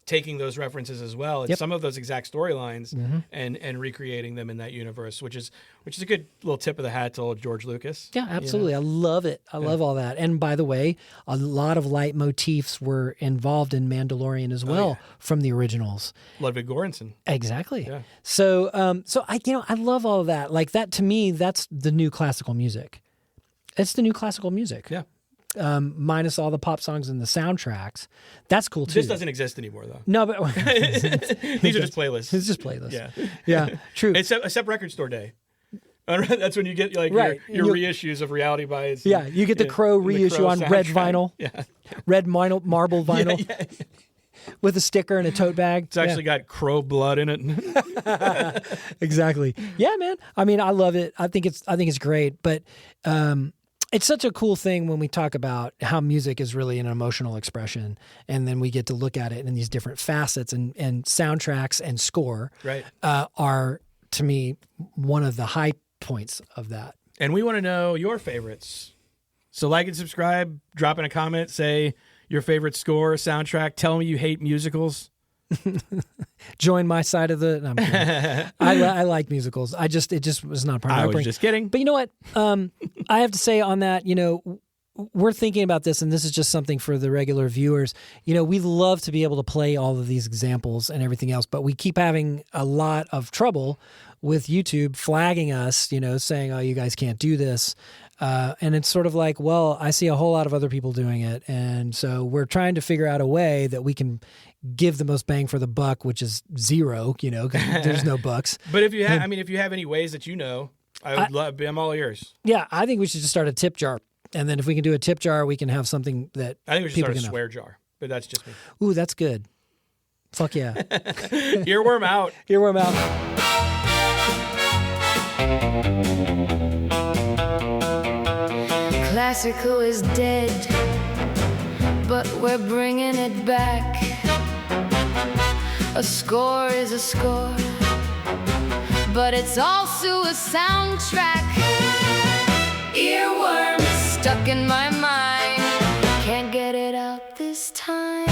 taking those references as well, and some of those exact storylines, and recreating them in that universe, which is a good little tip of the hat to old George Lucas. Yeah, absolutely. I love it. I love all that. And by the way, a lot of leitmotifs were involved in Mandalorian as well from the originals. Ludwig Göransson. Exactly. Yeah. So I love all of that. Like that, to me, that's the new classical music. It's the new classical music. Yeah. Minus all the pop songs and the soundtracks. That's cool too. This doesn't exist anymore, though. No, but these are just playlists. It's just playlists. Yeah, true. Except Record Store Day. That's when you get your reissues of Reality Bites. Yeah, you get the Crow reissue on red vinyl. Yeah, red marble vinyl. Yeah. With a sticker and a tote bag. It's actually got crow blood in it. Exactly. Yeah, man. I mean, I love it. I think it's great, but it's such a cool thing when we talk about how music is really an emotional expression, and then we get to look at it in these different facets, and soundtracks and score are, to me, one of the high points of that. And we want to know your favorites. So like and subscribe, drop in a comment, say your favorite score, soundtrack, tell me you hate musicals. Join my side of the. No, I'm kidding. I like musicals. It just was not part of my brain. I was just kidding. But you know what? I have to say on that, we're thinking about this, and this is just something for the regular viewers. We love to be able to play all of these examples and everything else, but we keep having a lot of trouble with YouTube flagging us, saying, "Oh, you guys can't do this." And it's sort of like, well, I see a whole lot of other people doing it, and so we're trying to figure out a way that we can give the most bang for the buck, which is zero, because there's no bucks. But if you have any ways that I'm all ears. Yeah, I think we should just start a tip jar, and then if we can do a tip jar, we can have something that I think we should start a swear jar, but that's just me. Ooh, that's good. Fuck yeah. Earworm out. Earworm out. Classical is dead, but we're bringing it back. A score is a score, but it's also a soundtrack. Earworm stuck in my mind, can't get it out this time.